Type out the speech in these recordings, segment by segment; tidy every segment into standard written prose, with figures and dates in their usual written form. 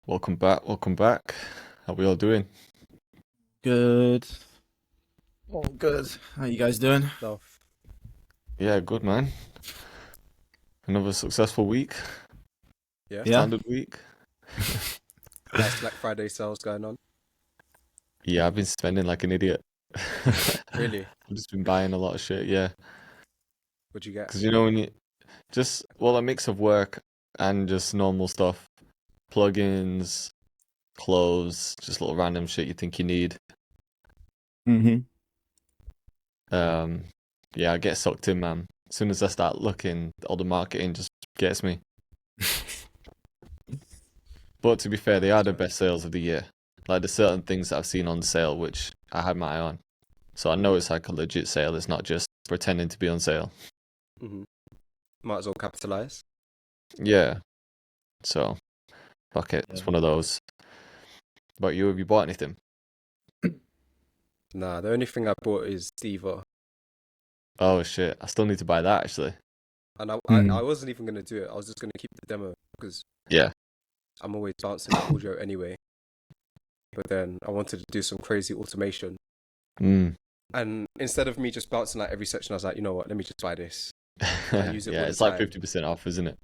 Welcome back. Welcome back. How we all doing? Good. All good. How you guys doing? Stuff. Yeah, good man. Another successful week, Yeah. Yeah. standard week. Nice Black Friday sales going on. Yeah, I've been spending like an idiot. I've Really? just been buying a lot of shit. Yeah, What'd you get? because when you a mix of work and just normal stuff, plugins, clothes, just little random shit you think you need. Mm-hmm. Um, yeah, I get sucked in, man. As soon as I start looking, all the marketing just gets me. But to be fair, they are the So, best sales of the year. Like there's certain things that I've seen on sale which I had my eye on. So I know it's like a legit sale. It's not just pretending to be on sale. hmm Might as well capitalize. Yeah. So fuck it. Yeah. It's one of those. But you, have you bought anything? Nah, the only thing I bought is Diva. Oh shit. I still need to buy that actually. And I Mm. wasn't even going to do it. I was just going to keep the demo because Yeah. I'm always bouncing the audio anyway. But then I wanted to do some crazy automation. Mm. And instead of me just bouncing like every section, I was like, you know what? Let me just buy this. And I use it Yeah, all the it's like time. 50% off, isn't it?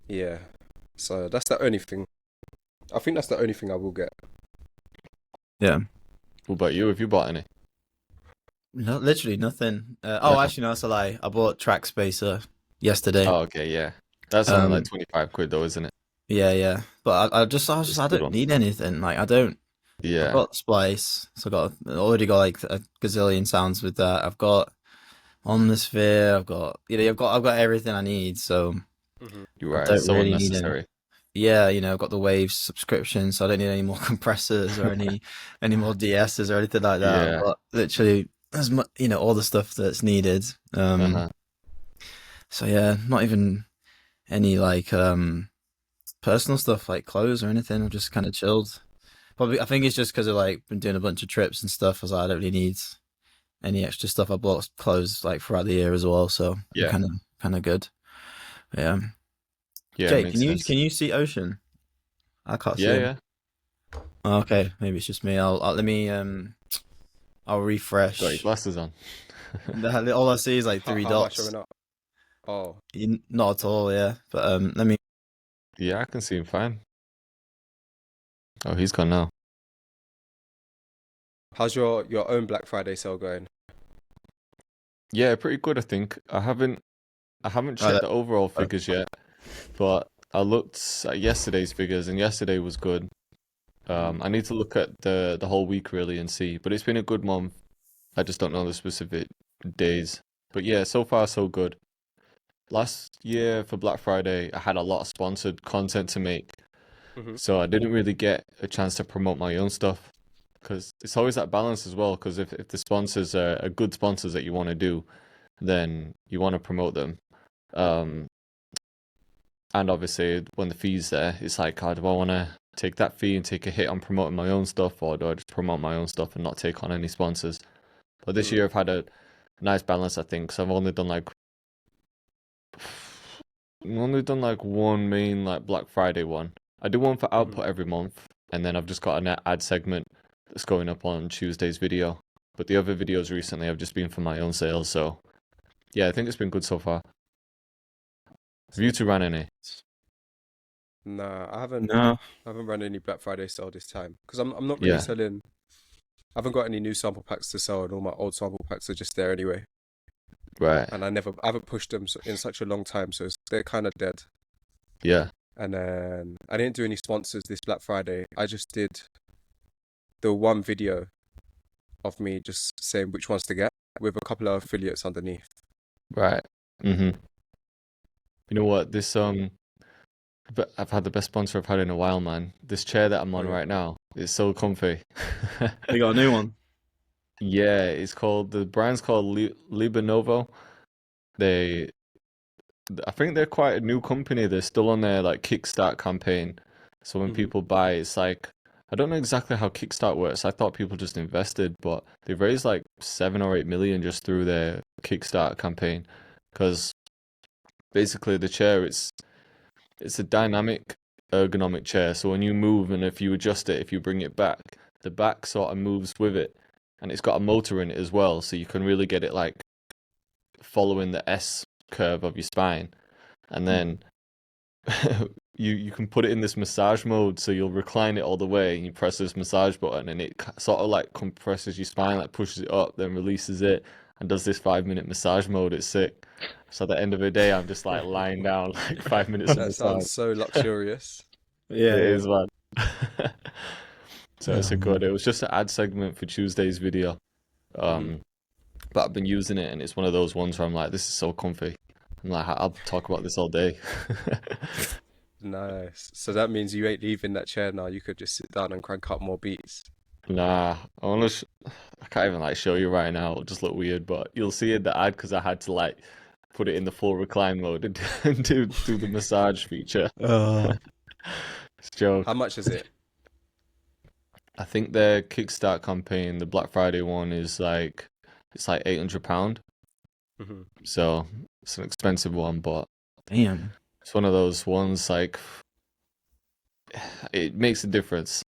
Yeah. So that's the only thing. I think that's the only thing I will get. Yeah. What about you? Have you bought any? No, literally nothing. No. Actually, no, that's a lie. I bought Track Spacer yesterday. Oh, okay, yeah. That's only like Um, 25 quid though, isn't it? yeah, yeah. But I was just, It's a I good don't one. need anything. Like, I don't. I've Yeah. got Splice, so I already got like a gazillion sounds with that. I've got Omnisphere. I've got everything I need. So hmm You're I right. It's don't so really need any. unnecessary. Yeah, I've got the Waves subscription, so I don't need any more compressors or any more DSs or anything like that. I've Yeah. got literally as much, all the stuff that's needed. Uh-huh. So yeah, not even any like personal stuff like clothes or anything. I'm just kind of chilled. Probably, I think it's just because of like been doing a bunch of trips and stuff. I was like, I don't really need any extra stuff. I bought clothes like throughout the year as well, so I'm Yeah. kind of good. Yeah. Yeah, it Jake, makes sense. can you see Ocean? I can't see Yeah, him. yeah. Oh, okay, maybe it's just me. I'll let me I'll Got your refresh. glasses on. All I see is like three How am I dots. showing up? Oh, Not at all, yeah. But let me. Yeah, I can see him fine. Oh, he's gone now. how's your own Black Friday sale going? Yeah, pretty good, I think. I haven't Right checked the overall there. figures yet, but I looked at yesterday's figures and yesterday was good. hmm I need to look at the whole week really and see, but it's been a good month. I just don't know the specific days. But yeah, so far so good. Last year for Black Friday, I had a lot of sponsored content to make. hmm So I didn't really get a chance to promote my own stuff because it's always that balance as well. Because if the sponsors are good sponsors that you want to do, then you want to promote them. Um, and obviously, when the fee's there, it's like, do I want to take that fee and take a hit on promoting my own stuff, or do I just promote my own stuff and not take on any sponsors? But this Mm. year, I've had a nice balance, I think. So I've only done like one main like Black Friday one. I do one for hmm output every month, and then I've just got an ad segment that's going up on Tuesday's video. But the other videos recently have just been for my own sales, so yeah, I think it's been good so far. Have you two ran any? Nah, No. I haven't run any Black Friday sale this time because I'm not really Yeah, selling. I haven't got any new sample packs to sell, and all my old sample packs are just there anyway. right. And I haven't pushed them in such a long time, so they're kind of dead. Yeah. And then I didn't do any sponsors this Black Friday. I just did the one video of me just saying which ones to get with a couple of affiliates underneath. Right. You know what? But I've had the best sponsor I've had in a while, man. This chair that I'm Oh on yeah. right now is so comfy. We got a new one. Yeah, the brand's called Libanovo. They, I think they're quite a new company. They're still on their like Kickstart campaign. So when hmm people buy, it's like, I don't know exactly how Kickstart works. I thought people just invested, but they've raised like 7 or 8 million just through their Kickstart campaign. Because basically the chair, it's a dynamic. ergonomic chair. So when you move and if you adjust it, if you bring it back, the back sort of moves with it, and it's got a motor in it as well, so you can really get it like following the S curve of your spine, and then you can put it in this massage mode, so you'll recline it all the way and you press this massage button and it sort of like compresses your spine, like pushes it up, then releases it and does this 5-minute massage mode. It's sick. So at the end of the day, I'm just like lying down like 5 minutes of That massage. sounds so luxurious. Yeah, It is, man. So it's a Oh, good. man. It was just an ad segment for Tuesday's video. But I've been using it and it's one of those ones where I'm like, this is so comfy. I'm like, I'll talk about this all day. Nice. So that means you ain't leaving that chair now. You could just sit down and crank up more beats. Nah, I can't even like show you right now. It'll just look weird, but you'll see in the ad because I had to like put it in the full recline mode and do the massage feature. Oh, It's a joke. How much is it? I think their Kickstart campaign, the Black Friday one, is like it's like £800. Mhm. So it's an expensive one, but damn. it's one of those ones like it makes a difference.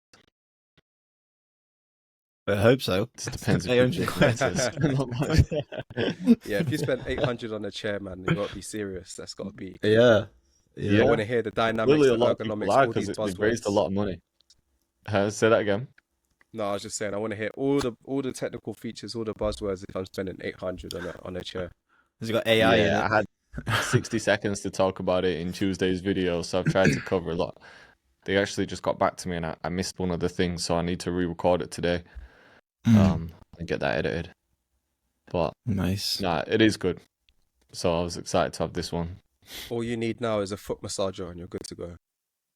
I hope so. It just depends if 800 you quid. Yeah, if you spend 800 on a chair, man, you gotta be serious. That's gotta be. Yeah. I Yeah. want to hear the dynamics, Clearly, a the lot of people ergonomics, are all because these they've raised a buzzwords. lot of money. Say that again. No, I was just saying, I want to hear all the technical features, all the buzzwords. If I'm spending 800 on a chair, Has it got AI in Yeah, it? I had 60 seconds to talk about it in Tuesday's video, so I've tried to cover a lot. They actually just got back to me and I missed one of the things, so I need to re-record it today and get that edited. But Nice. nah, it is good. So I was excited to have this one. all you need now is a foot massager, and you're good to go.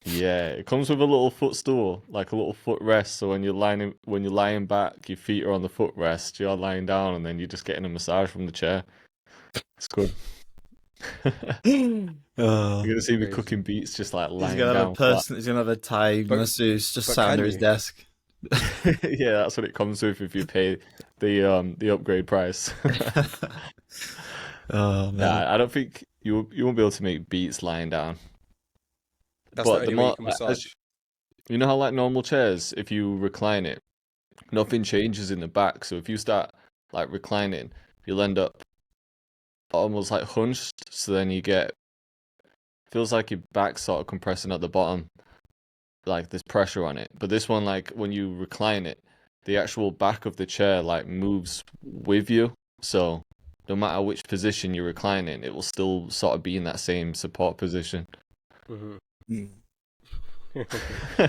Yeah, it comes with a little footstool, like a little footrest. So when you're lying back, your feet are on the footrest, you're lying down, and then you're just getting a massage from the chair. It's good. You're Oh, gonna see me Crazy. cooking beats, just like he's lying gonna have a down flat. person. He's gonna have a Thai But- masseuse just but sat can under his you? desk. Yeah, that's what it comes with if you pay the upgrade price. Oh man. Nah, I don't think you won't be able to make beats lying down. That's But the the only way you more can like, massage. you know how like normal chairs, if you recline it, nothing changes in the back. So if you start like reclining, you'll end up almost like hunched. So then you get feels like your back's sort of compressing at the bottom, like there's pressure on it. But this one, like when you recline it, the actual back of the chair like moves with you. So no matter which position you're reclining, it will still sort of be in that same support position. Mhm. Mm.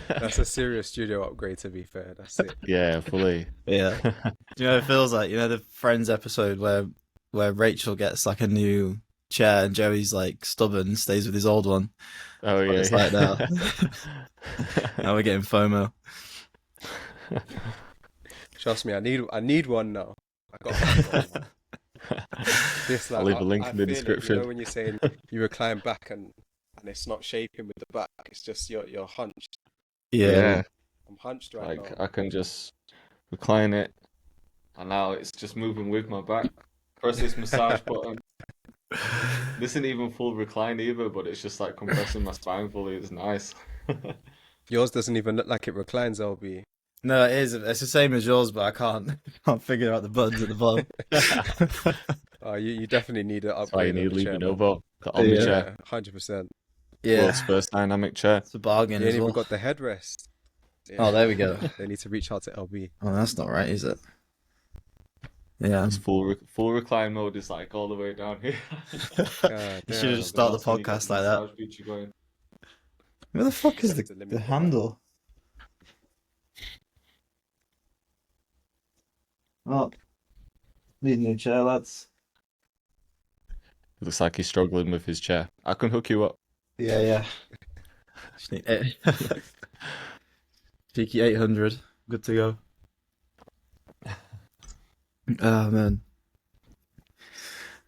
That's a serious studio upgrade, to be fair. That's it. Yeah, fully. Yeah. Do you know what it feels like? You know the Friends episode where Rachel gets like a new chair and Joey's like stubborn and stays with his old one. Oh What yeah, it's like now. Now we're getting FOMO. Trust me, I need one now. I got one. This I'll like leave a link I in the feel it, description. you know, when you're saying you recline back and it's not shaping with the back, it's just you're hunched. Yeah. I'm hunched right Like now. I can just recline it, and now it's just moving with my back. Press this massage button. This isn't even full recline either, but it's just like compressing my spine fully. It's nice. Yours doesn't even look like it reclines, LB. No, it is. It's the same as yours, but I can't figure out the buttons at the bottom. You definitely need an That's why you upgrade on need the chair, man. Lenovo, the Omni Yeah. chair, 100%. Yeah, world's first dynamic chair. it's a bargain You as ain't even well. got the headrest. Oh, there we go. They need to reach out to LB. Oh, that's not right, is it? Yeah. It's full recline mode is like all the way down here. God You should have damn. just started the That's when you get podcast like that. massage feature going. Where the fuck is Set the limit the for that. handle? Oh, need a new chair, lads. It looks like he's struggling with his chair. I can hook you up. Yeah, yeah. Just need Cheeky 800. Good to go. Oh, man.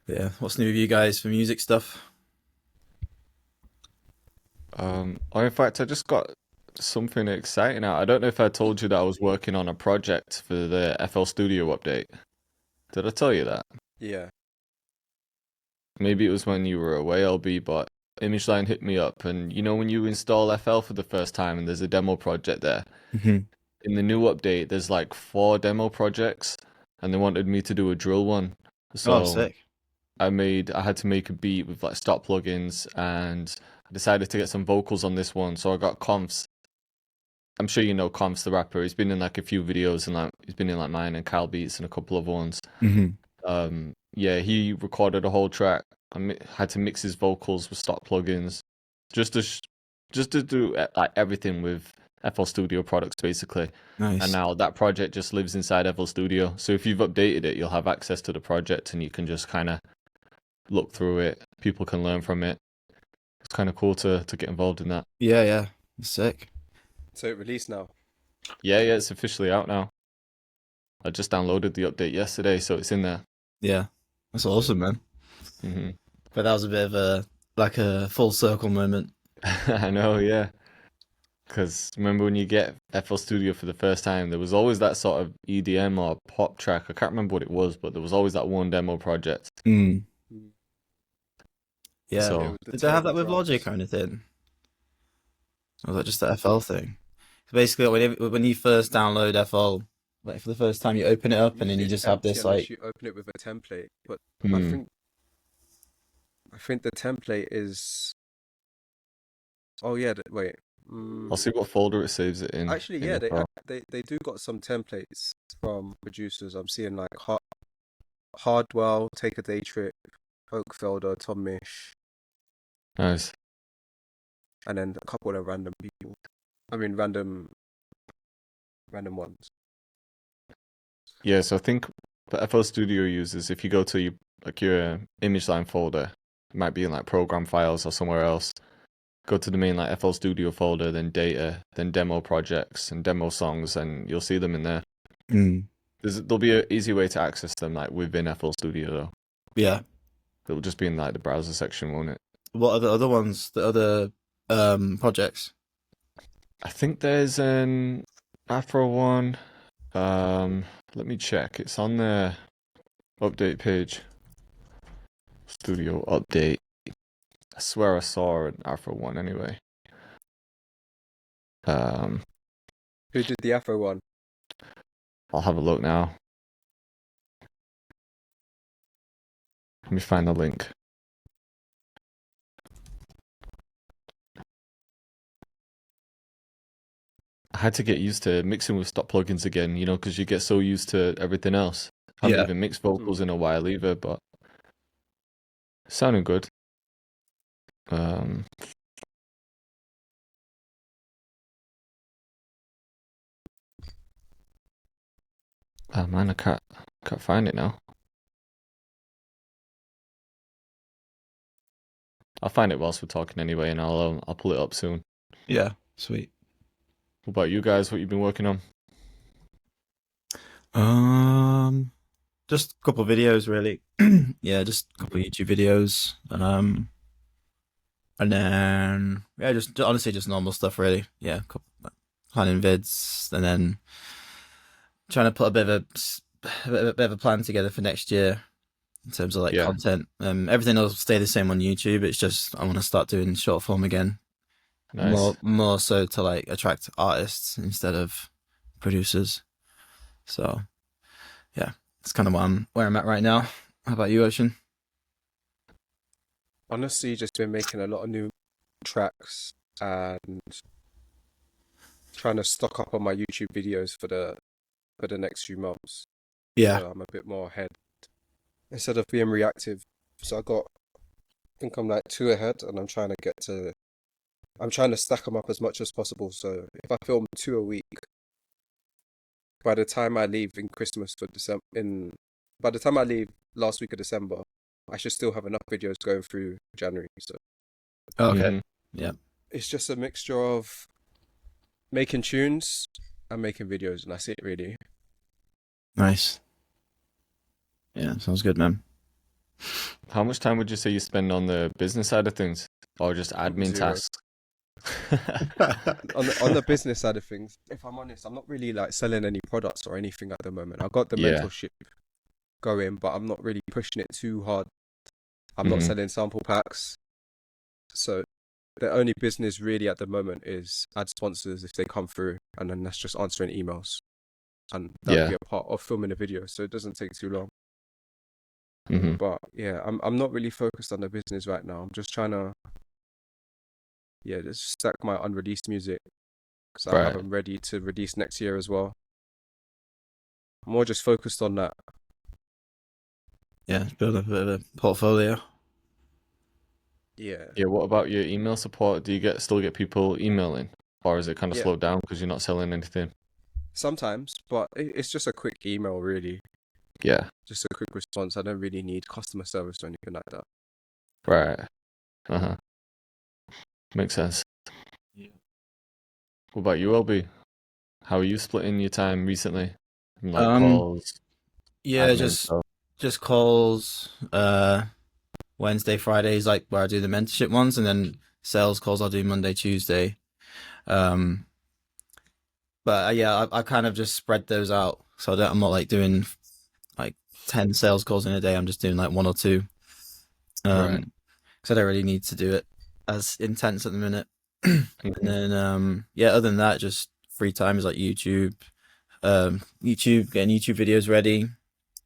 Yeah, what's new with you guys for music stuff? In fact, I just got something exciting out. I don't know if I told you that I was working on a project for the FL Studio update. Did I tell you that? Yeah. Maybe it was when you were away, LB, but ImageLine hit me up, and you know when you install FL for the first time and there's a demo project there, Hmm. in the new update there's like 4 demo projects, and they wanted me to do a drill one. Oh, So sick. I had to make a beat with like stock plugins, and I decided to get some vocals on this one. So I got Confs. I'm sure you know Confs the rapper. He's been in like a few videos, and like he's been in like mine and Cal Beats and a couple of ones. Hmm. Yeah, he recorded a whole track. Had to mix his vocals with stock plugins, just to just to do like everything with FL Studio products basically. And Nice. now that project just lives inside FL Studio. So if you've updated it, you'll have access to the project, and you can just kind of look through it. People can learn from it. It's kind of cool to get involved in that. Yeah, yeah. Sick. So it released now. Yeah, it's officially out now. I just downloaded the update yesterday, so it's in there. Yeah. That's awesome, man. Hmm But that was a bit of a full circle moment. I know, yeah. Because remember when you get FL Studio for the first time, there was always that sort of EDM or pop track. I can't remember what it was, but there was always that one demo project. Mm. Mm. Yeah. So- Yeah, with the Did they have that table with Logic drums. or anything? Or was that just the FL thing? So basically, when you first download FL, like for the first time, you open it up and then Usually you it's just have empty this unless like, you open it with a template. But I Hmm. think the template is. Oh yeah, wait. I'll see what folder it saves it in. Actually, in yeah, FL. they do got some templates from producers. I'm seeing like Hardwell, Take a Day Trip, Oakfelder, Tom Mish, Nice. and then a couple of random people. I mean, random ones. Yeah, so I think what FL Studio uses, if you go to your ImageLine folder, it might be in like program files or somewhere else. Go to the main like FL Studio folder, then data, then demo projects and demo songs, and you'll see them in there. mm, There'll be an easy way to access them like within FL Studio though. yeah. It'll just be in like the browser section, won't it? What are the other ones? The other projects? I think there's an Afro one. Let me check. It's on the update page. Studio update. I swear I saw an Afro one anyway. Who did the Afro one? I'll have a look now. Let me find the link. I had to get used to mixing with stock plugins again, you know, because you get so used to everything else. I haven't Yeah. even mixed vocals in a while either, but sounding good. Oh man, I can't find it now. I'll find it whilst we're talking anyway, and I'll pull it up soon. Yeah. Sweet. What about you guys? What you been working on? Just a couple of videos really. Yeah, just a couple of YouTube videos. And then yeah, just honestly just normal stuff really. Yeah, planning vids, and then trying to put a bit of a plan together for next year in terms of like Yeah. content. Everything will stay the same on YouTube. It's just I want to start doing short form again. Nice. More so to like attract artists instead of producers. So yeah, it's kind of where I'm at right now. How about you, Ocean? Honestly, just been making a lot of new tracks and trying to stock up on my YouTube videos for the next few months. Yeah. So I'm a bit more ahead instead of being reactive. So I think I'm like 2 ahead, and I'm trying to stack them up as much as possible. So if I film 2 a week, by the time I leave in Christmas for by the time I leave last week of December, I should still have enough videos going through January. So Okay. Mhm. Yeah. it's just a mixture of making tunes and making videos, and that's it really. Nice. Yeah, sounds good, man. How much time would you say you spend on the business side of things, or just admin 0. tasks? On the business side of things, if I'm honest, I'm not really like selling any products or anything at the moment. I've got the Yeah. mentorship going, but I'm not really pushing it too hard. I'm not Mhm. selling sample packs. So the only business really at the moment is ad sponsors if they come through, and then that's just answering emails, and that would Yeah. be a part of filming a video, so it doesn't take too long. Hmm. But yeah, I'm not really focused on the business right now. I'm just trying to just stack my unreleased music because I have Right. them ready to release next year as well. I'm more just focused on that. Yeah, build up a bit of a portfolio. Yeah, Yeah. What about your email support? Do you still get people emailing, or is it kind of yeah, slowed down because you're not selling anything? sometimes, but it's just a quick email, really. Yeah. Just a quick response. I don't really need customer service or anything like that. Right. Uh-huh. Makes sense. Yeah. What about you, LB? How are you splitting your time recently? From, like Um, calls, yeah, admin just stuff. just calls. Wednesday, Fridays, like where I do the mentorship ones, and then sales calls I'll do Monday, Tuesday. Um, but yeah, I kind of just spread those out, so I'm not like doing like 10 sales calls in a day. I'm just doing like one or two. Right. Because I don't really need to do it as intense at the minute. And Hmm. then yeah, other than that, just free time is like YouTube, YouTube, getting YouTube videos ready,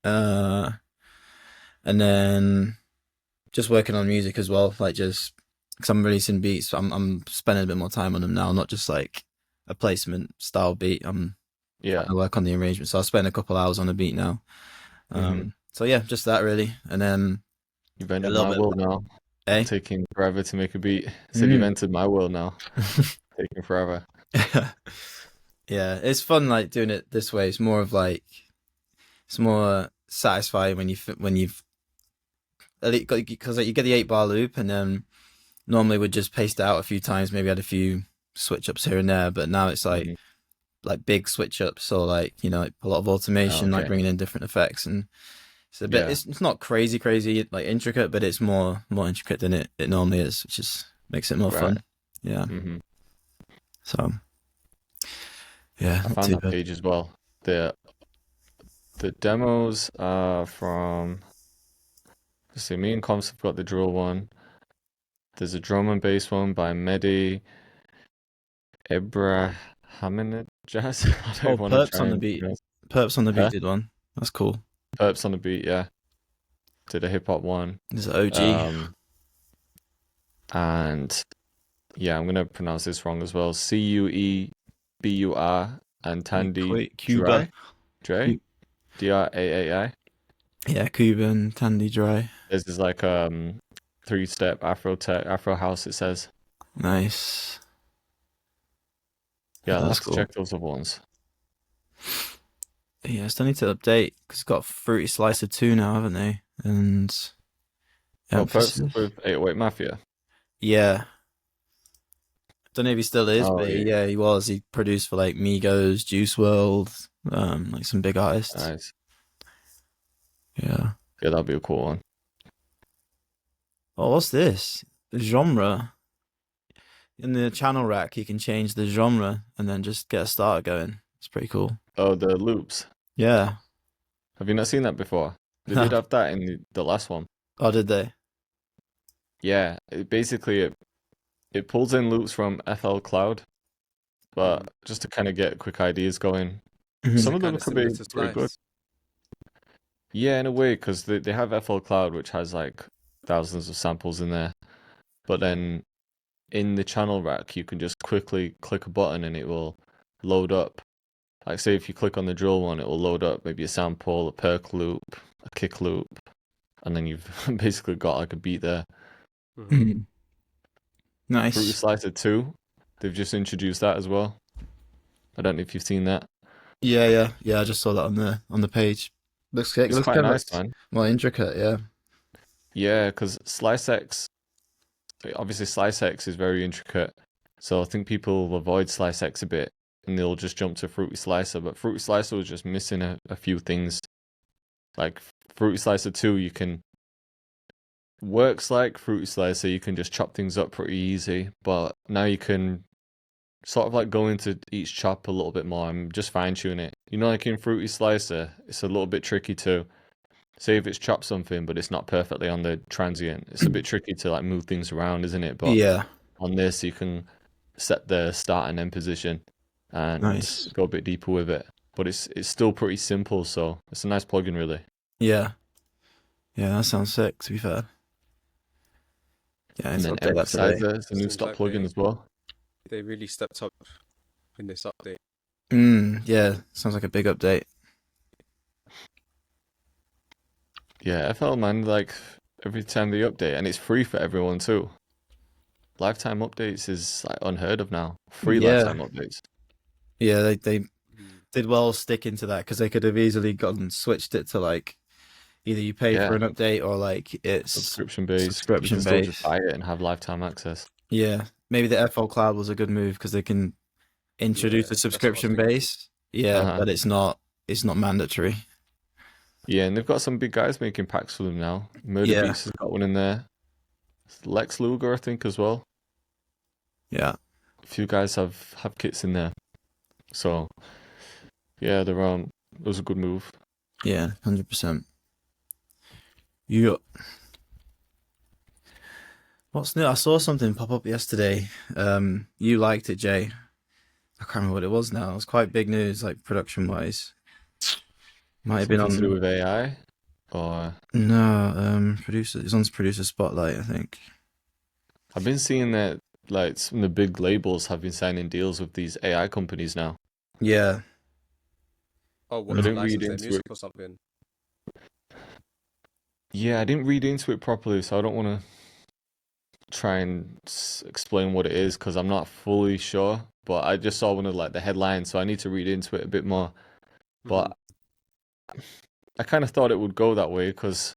uh, and then just working on music as well. Like just because I'm releasing beats, I'm spending a bit more time on them now, not just like a placement style beat. I'm trying Yeah. to work on the arrangement, so I'll spend a couple hours on a beat now. Hmm. So yeah, just that really, and then You've a entered little my bit, world now. eh? Taking forever to make a beat. Said you've Mm. entered my world now. Taking forever. Yeah, it's fun like doing it this way. It's more of like it's more satisfying when you've because like, you get the 8 bar loop, and then normally would just paste it out a few times, maybe add a few switch ups here and there, but now it's Hmm. like big switch ups, or like like a lot of automation, like Okay. bringing in different effects, and it's a bit Yeah. it's not crazy like intricate, but it's more intricate than it normally is, which is makes it more Right. fun. Yeah. Hmm. So yeah, I not found too that bad. page as well. The demos are from. Let's see. Me and Comps have got the drill one. There's a drum and bass one by Mehdi Ibrahimajaz. I don't Oh, even want to Perps try on the and beat. pronounce. Perps on the beat Huh? did one. That's cool. Perps on the beat, yeah. Did a hip hop one. This is OG. Um, and yeah, I'm gonna pronounce this wrong as well. Cuebur and Tandy Cuba. Dre, Drai. Yeah, Cuban, Tandy Dry. This is like 3-step Afro tech, Afro house. It says. Nice. Yeah, Yeah, I'll that's have to cool. check those other ones. Yeah, still need to update because it's got Fruity Slicer 2 now, haven't they? And Oh, Perps is emphasis. with 808 Mafia. Yeah. Don't know if he still is, Oh but yeah, yeah, he was. He produced for like Migos, Juice World, like some big artists. nice. Yeah. Yeah, that'll be a cool one. Oh, what's this? The genre. In the channel rack, you can change the genre and then just get a starter going. It's pretty cool. Oh, the loops. Yeah. Have you not seen that before? They did have that in the last one. Oh, did they? Yeah, it pulls in loops from FL Cloud, but just to kind of get quick ideas going. Is Mhm. Some it of kind them of could similar be to pretty good. Splice? Yeah, in a way, because they have FL Cloud, which has like thousands of samples in there. But then in the channel rack, you can just quickly click a button and it will load up. Like, say if you click on the drill one, it will load up maybe a sample, a perk loop, a kick loop, and then you've basically got like a beat there. Hmm. Mhm. Fruity Nice. Slicer 2, they've just introduced that as well. I don't know if you've seen that. Yeah. I just saw that on the page. Looks good. It It's looks quite kind of nice, like man. more intricate. Yeah. Yeah, because Slice X, obviously Slice X is very intricate. So I think people will avoid Slice X a bit and they'll just jump to Fruity Slicer. But Fruity Slicer was just missing a few things. Like Fruity Slicer 2, you can works like Fruity Slicer, you can just chop things up pretty easy. But now you can sort of like go into each chop a little bit more and just fine tune it. You know, like in Fruity Slicer, it's a little bit tricky to say if it's chopped something, but it's not perfectly on the transient, it's a bit tricky to like move things around, isn't it? But Yeah, on this, you can set the start and end position and nice. go a bit deeper with it. But it's still pretty simple, so it's a nice plugin, really. Yeah, yeah, that sounds sick. To be fair, yeah, And it's then update that today. Emphasizer is a new Seems stock like plugin as well. they really stepped up in this update. Yeah, sounds like a big update. Yeah, FL man, like every time they update, and it's free for everyone too. Lifetime updates is like unheard of now. Free Yeah, lifetime updates. yeah, they Mm. did well sticking to that because they could have easily gotten switched it to like either you pay for Yeah, an update or like it's subscription based. You can subscription still just based. buy it and have lifetime access. Yeah, maybe the FL Cloud was a good move because they can Yeah, introduce a that's what I was subscription thinking. base. Yeah, Uh-huh. but it's not mandatory. Yeah, and they've got some big guys making packs for them now. Murder Yeah, Beats has got one in there. Lex Luger, I think, as well. yeah, A few guys have kits in there. So yeah, it was a good move. yeah, 100%. You What's new? I saw something pop up yesterday. You liked it, Jay. I can't remember what it was now. It was quite big news, like production wise. Might have been Something to do on with AI, or no, producer. It's on producer spotlight, I think. I've been seeing that like some of the big labels have been signing deals with these AI companies now. Yeah, Oh, I what, to didn't read license their into it. music or something? Yeah, I didn't read into it properly, so I don't want to try and explain what it is because I'm not fully sure. But I just saw one of like the headlines, so I need to read into it a bit more. Mhm. But I kind of thought it would go that way because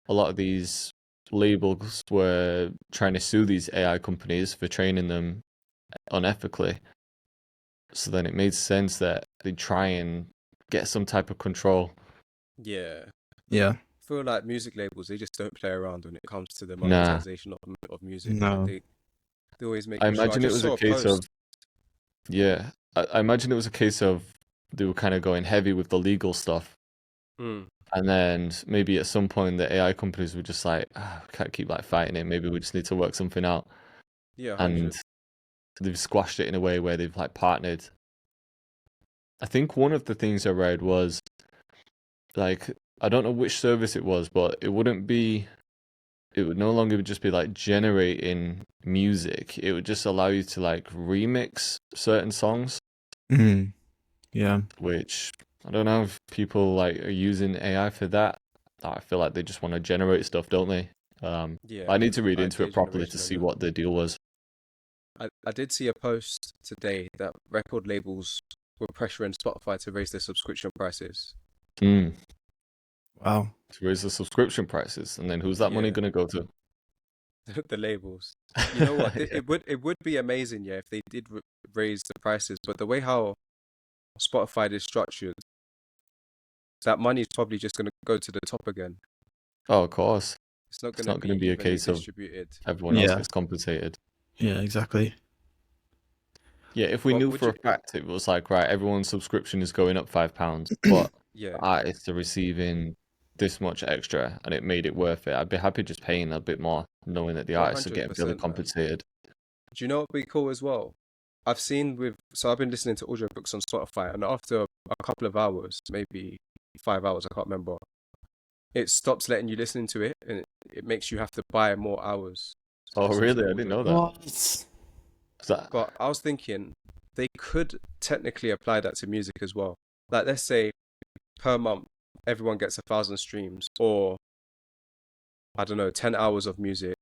a lot of these labels were trying to sue these AI companies for training them unethically. So then it made sense that they try and get some type of control. Yeah. yeah, I feel like music labels, they just don't play around when it comes to the Nah, monetization of music. no, They always I making sure. I imagine it just was a saw a case of, post. yeah, I imagine it was a case of they were kind of going heavy with the legal stuff. Mm, And then maybe at some point the AI companies were just like, we can't keep like fighting it. Maybe we just need to work something out. yeah, And 100. they've squashed it in a way where they've like partnered. I think one of the things I read was like, I don't know which service it was, but it would no longer just be like generating music. It would just allow you to like remix certain songs, yeah, which I don't know if people like are using AI for that. I feel like they just want to generate stuff, don't they? Yeah, I need to read into idea it properly to generation see and that. what the deal was. I did see a post today that record labels were pressuring Spotify to raise their subscription prices. Mm, wow, to raise the subscription prices, and then who's that money Yeah, gonna go to? the labels. You know what? Yeah. It would be amazing, yeah, if they did raise the prices. But the way how Spotify is structured, that money is probably just going to go to the top again. Oh, of course. It's not It's going to not be going to be a evenly case of distributed. everyone else yeah, gets compensated. yeah, exactly. Yeah, if we But knew would for you? a fact it was like, right, everyone's subscription is going up £5, but Yeah, the artists are receiving this much extra and it made it worth it, I'd be happy just paying a bit more, knowing that the artists are getting fully 100%, man. compensated. Do you know what would be cool as well? I've been listening to audiobooks on Spotify, and after a couple of hours, maybe 5 hours, I can't remember, it stops letting you listen to it, and it makes you have to buy more hours to Oh, listen to really? the I didn't know audiobook. that. What? Is that But I was thinking they could technically apply that to music as well. Like, let's say per month, everyone gets 1,000 streams, or I don't know, 10 hours of music.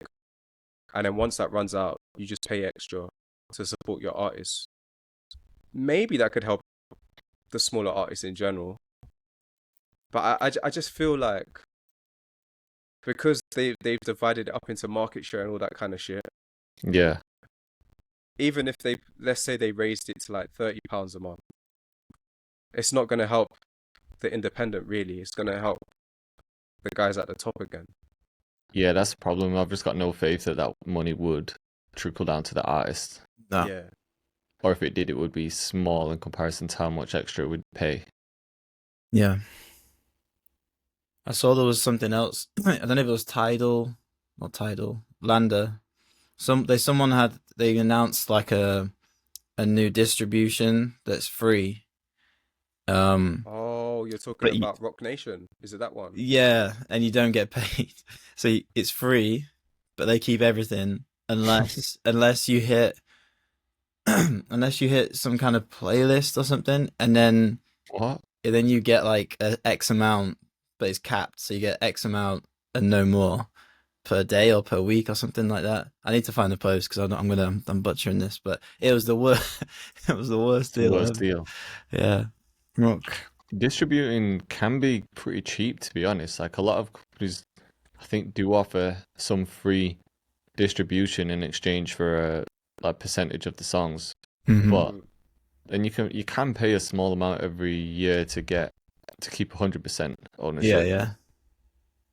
And then once that runs out, you just pay extra to support your artists. Maybe that could help the smaller artists in general. But I just feel like because they've divided it up into market share and all that kind of shit, yeah. even if let's say they raised it to like £30 a month, it's not going to help the independent really. It's going to help the guys at the top again. Yeah, that's the problem. I've just got no faith that that money would trickle down to the artist. No, Yeah. Or if it did, it would be small in comparison to how much extra it would pay. yeah, I saw there was something else. I don't know if it was Tidal, not Tidal, Lander. They announced like a new distribution that's free. Um, Oh, you're talking but you, about Rock Nation. Is it that one? yeah, and you don't get paid. So it's free, but they keep everything unless you hit unless you hit some kind of playlist or something, and What? then you get like a X amount, but it's capped, so you get X amount and no more per day or per week or something like that. I need to find the post because I'm butchering this, but it was the worst. It was the worst It's the deal worst ever. deal. Yeah, rock. Distributing can be pretty cheap, to be honest. Like a lot of companies, I think, do offer some free distribution in exchange for a like percentage of the songs. Hmm. But Mm. then you can pay a small amount every year to keep 100% Yeah, ownership. yeah.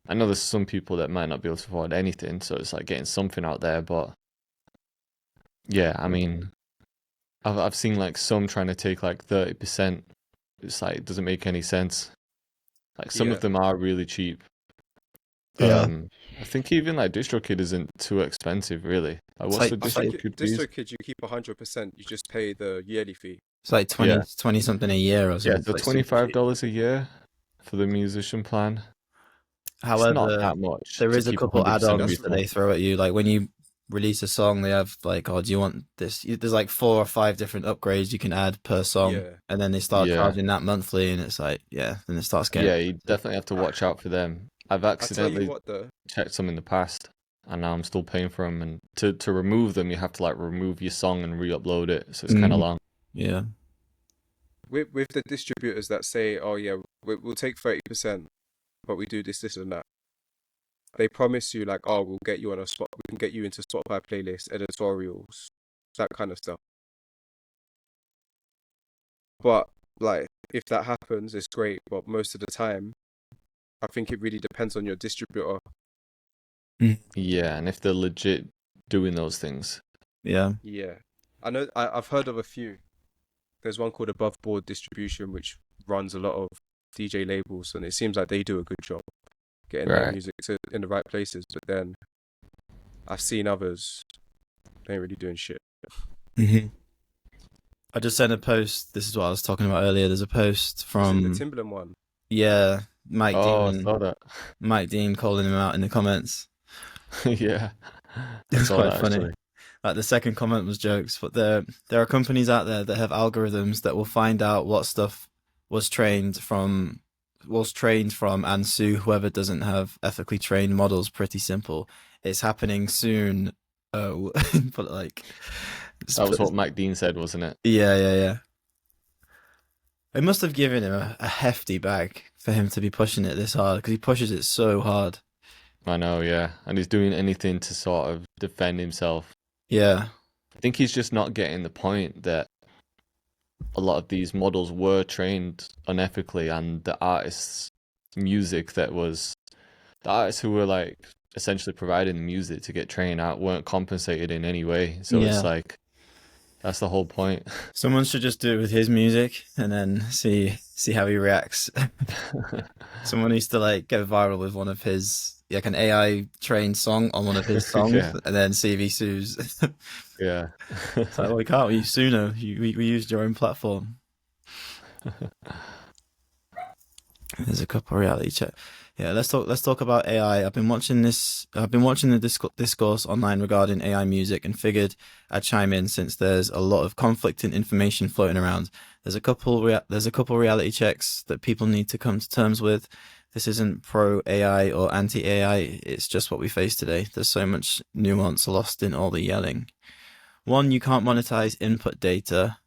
I know there's some people that might not be able to afford anything, so it's like getting something out there. But yeah, I mean, I've seen like some trying to take like 30%. It's like it doesn't make any sense. Like some of Yeah. them are really cheap. Yeah. I think even like DistroKid isn't too expensive, really. Like, what's the I It's like think DistroKid fees? DistroKid you keep 100%. You just pay the yearly fee. it's like Yeah, 20 something a year or yeah. something. It's So like super $25 cheap. a year for the musician plan. It's not However, that much there to is a keep couple 100% of add-ons your That's that they songs. throw at you. Like when you release a song, they have like, oh, do you want this? There's like 4 or 5 different upgrades you can add per song, yeah. and then they start Yeah, charging that monthly, and it's like, yeah, then it starts getting yeah. You expensive. definitely have to watch out for them. I've I tell you accidentally what though, checked some in the past, and now I'm stiugh paying for them. And to remove them, you have to like remove your song and re-upload it, so it's kind of Mhm. long. Yeah. with the distributors that say, oh yeah, we'll take 30%, but we do this and that. They promise you like, oh, we'll get you on a spot, we can get you into Spotify playlists, editorials, that kind of stuff. But like, if that happens, it's great. But most of the time, I think it really depends on your distributor. Mhm. Yeah, and if they're legit doing those things. Yeah. Yeah, I know. I've heard of a few. There's one called Above Board Distribution, which runs a lot of DJ labels, and it seems like they do a good job getting their Right. music in the right places. But then I've seen others, they ain't really doing shit. Hmm. I just sent a post. This is what I was talking about earlier. There's a post Was it the from, Timberland one? yeah, Mike Oh, I Dean. saw that. Mike Dean calling him out in the comments. Yeah, I It's saw quite that funny. actually. Like the second comment was jokes, but there are companies out there that have algorithms that will find out what stuff was trained from and sue whoever doesn't have ethically trained models. Pretty simple. It's happening soon. Oh, but like, That was what Mike Dean said, wasn't it? yeah, yeah, yeah. It must have given him a hefty bag for him to be pushing it this hard because he pushes it so hard. I know, yeah. And he's doing anything to sort of defend himself. Yeah, I think he's just not getting the point that a lot of these models were trained unethically, and the artists' music the artists who were like essentially providing the music to get trained out weren't compensated in any way. So it's yeah. like that's the whole point. Someone should just do it with his music and then see how he reacts. Someone needs to like go viral with one of his like an AI trained song on one of his songs Yeah, and then see if he sues. It's yeah. like, well, we can't. We sue no. We used your own platform. There's a couple of reality check. Yeah, let's talk about AI. I've been watching this. I've been watching the discourse online regarding AI music, and figured I'd chime in since there's a lot of conflicting information floating around. There's a couple reality checks that people need to come to terms with. This isn't pro AI or anti AI. It's just what we face today. There's so much nuance lost in all the yelling. One, you can't monetize input data.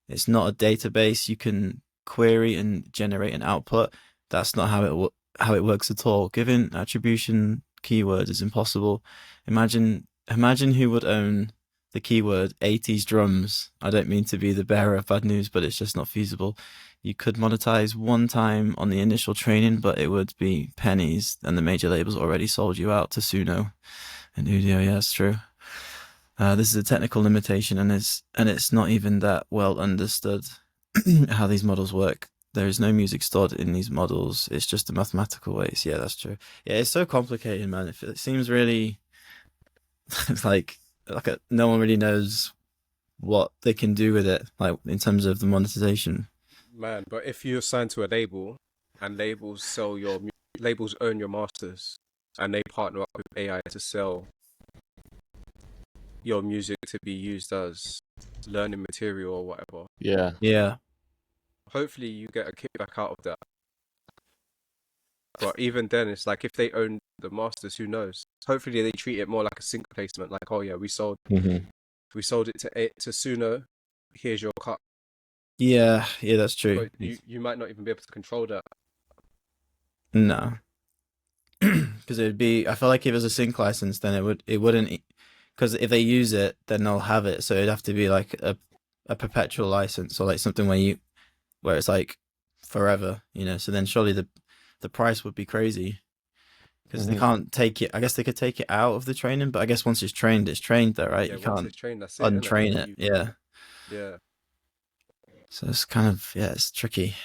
It's not a database you can query and generate an output. That's not how it works at all. Giving attribution keywords is impossible. Imagine who would own the keyword 80s drums. I don't mean to be the bearer of bad news, but it's just not feasible. You could monetize one time on the initial training, but it would be pennies, and the major labels already sold you out to Suno and Udio. Yeah, that's true. This is a technical limitation, and it's not even that well understood how these models work. there is no music stored in these models. It's just the mathematical ways. Yeah, that's true. Yeah, it's so complicated, man. It seems really it's no one really knows what they can do with it, like in terms of the monetization. Man, but if you're signed to a label and labels own your masters and they partner up with AI to sell your music to be used as learning material or whatever, Yeah. Yeah. hopefully you get a kickback out of that. But even then, it's like if they own the masters, who knows? Hopefully they treat it more like a sync placement, like, oh yeah, we sold Hmm. it to Suno, here's your cut. Yeah, yeah, that's true. But you might not even be able to control that. No. Because it'd be, I feel like if it was a sync license, then it wouldn't, because if they use it, then they'll have it. So it'd have to be like a perpetual license, or like something where it's like forever, you know. So then surely the price would be crazy, because they Hmm. can't take it. I guess they could take it out of the training, but I guess once it's trained though, right? Yeah, You once can't it's trained, that's it, innit? untrain it. Yeah. Yeah. So it's kind of, yeah, it's tricky.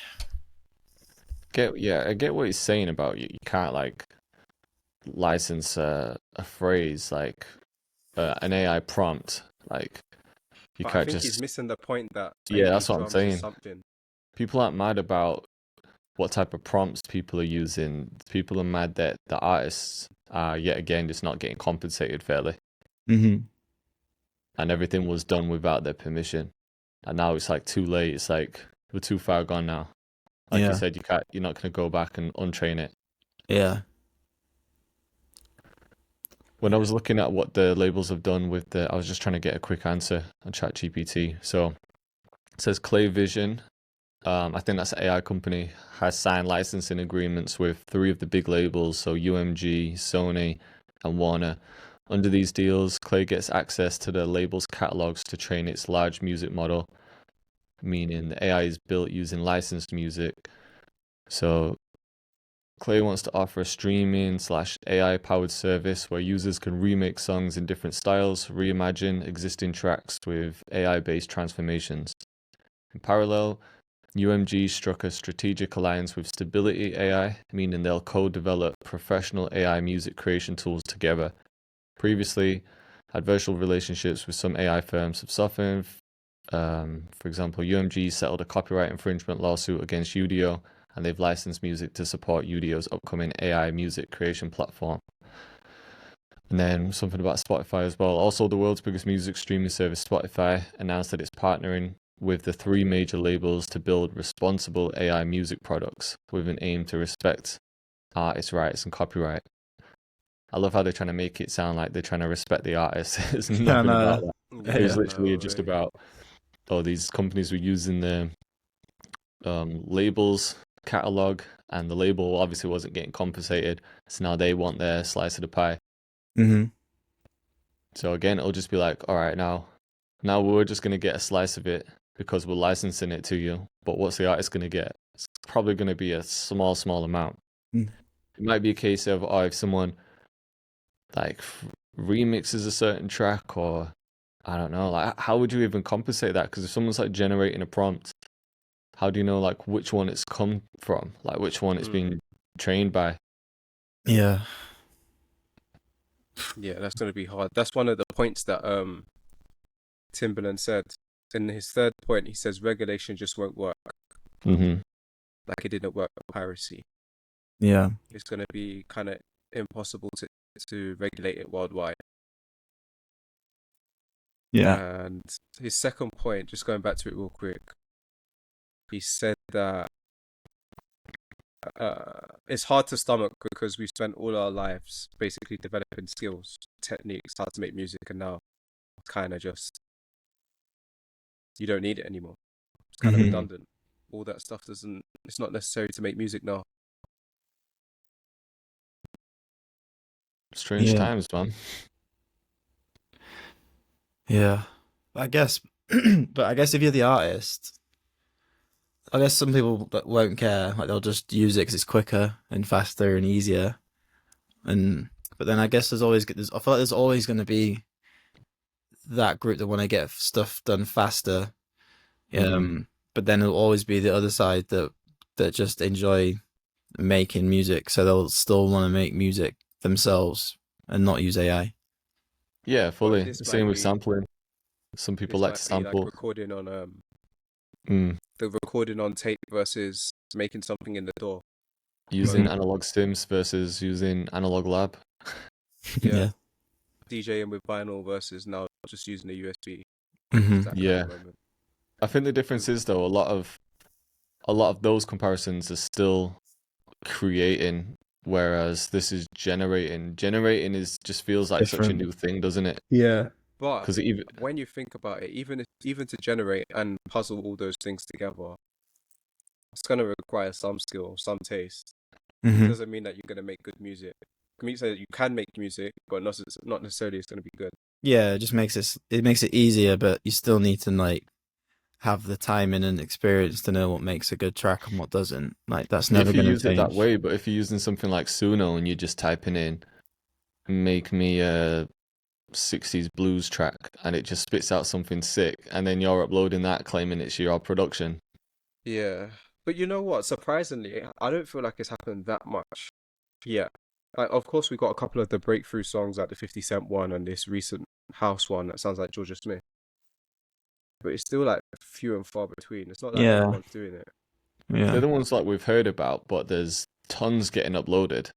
I get what he's saying about you can't like license a phrase like an AI prompt. Like you But I can't think he's just missing the point that yeah, 80 that's what I'm drums is saying. something. People aren't mad about what type of prompts people are using. People are mad that the artists are yet again just not getting compensated fairly, Mm-hmm. and everything was done without their permission. And now it's like too late. It's like we're too far gone now. Like you Yeah. said, you're not gonna go back and untrain it. Yeah. When I was looking at what the labels have done with I was just trying to get a quick answer on ChatGPT. So it says Clay Vision, I think that's an AI company, has signed licensing agreements with three of the big labels, so UMG, Sony, and Warner. Under these deals, Clay gets access to the label's catalogs to train its large music model, meaning the AI is built using licensed music. So Clay wants to offer a streaming slash AI powered service where users can remix songs in different styles, reimagine existing tracks with AI based transformations. In parallel, UMG struck a strategic alliance with Stability AI, meaning they'll co develop professional AI music creation tools together. Previously, had virtual relationships with some AI firms have softened. For example, UMG settled a copyright infringement lawsuit against Udio, and they've licensed music to support Udio's upcoming AI music creation platform. And then something about Spotify as well. Also, the world's biggest music streaming service, Spotify, announced that it's partnering with the three major labels to build responsible AI music products with an aim to respect artists' rights and copyright. I love how they're trying to make it sound like they're trying to respect the artist. It's Yeah, nothing about no. that. It was Yeah. literally No just way. about, oh, these companies were using the labels catalog, and the label obviously wasn't getting compensated, so now they want their slice of the pie. Mm-hmm. So again, it'll just be like, all right, now we're just gonna get a slice of it because we're licensing it to you, but what's the artist gonna get? It's probably gonna be a small amount. Mm. It might be a case of, oh, if someone like remixes a certain track, or I don't know, like how would you even compensate that? Because if someone's like generating a prompt, how do you know like which one it's come from, like which one it's Mm. been trained by? Yeah. Yeah, that's going to be hard. That's one of the points that Timberland said. In his third point, he says regulation just won't work. Mm-hmm. Like it didn't work with piracy. Yeah. It's going to be kind of impossible to regulate it worldwide. Yeah. And his second point, just going back to it real quick, he said that it's hard to stomach because we spent all our lives basically developing skills, techniques, how to make music, and now kind of just you don't need it anymore. It's kind of Mm-hmm. redundant. All that stuff it's not necessary to make music now. Strange Yeah. times, man. Yeah. I guess, but I guess if you're the artist, I guess some people won't care. Like they'll just use it because it's quicker and faster and easier. And but then I guess I feel like there's always going to be that group that want to get stuff done faster. Mm-hmm. But then it'll always be the other side that that just enjoy making music, so they'll still want to make music themselves and not use AI. Yeah, But fully. Same with sampling. Some people this like to might be like sample. recording on Mm. the recording on tape versus making something in the door. Using Mhm. analog sims versus using analog lab. Yeah, Yeah. DJing with vinyl versus now just using a USB. Hmm. It's that kind Yeah. of moment. I think the difference is though a lot of those comparisons are still creating, whereas this is generating. Generating is just feels like such a Different. new thing, doesn't it? Yeah. But Because even when you think about it, even to generate and puzzle all those things together, it's gonna require some skill, some taste. It Hmm. doesn't mean that you're gonna make good music. It means that you can make music, but not necessarily it's gonna be good. Yeah, it just makes it easier, but you still need to like have the timing and experience to know what makes a good track and what doesn't. Like that's never if you gonna use it that change. way, but if you're using something like Suno and you're just typing in make me a 60s blues track and it just spits out something sick and then you're uploading that claiming it's your production. Yeah, but you know what? Surprisingly, I don't feel like it's happened that much. Yeah, like, of course we got a couple of the breakthrough songs like the 50 Cent one and this recent house one that sounds like Georgia Smith, but it's still like few and far between. It's not like Yeah, everyone's doing it. yeah. They're the ones like we've heard about, but there's tons getting uploaded.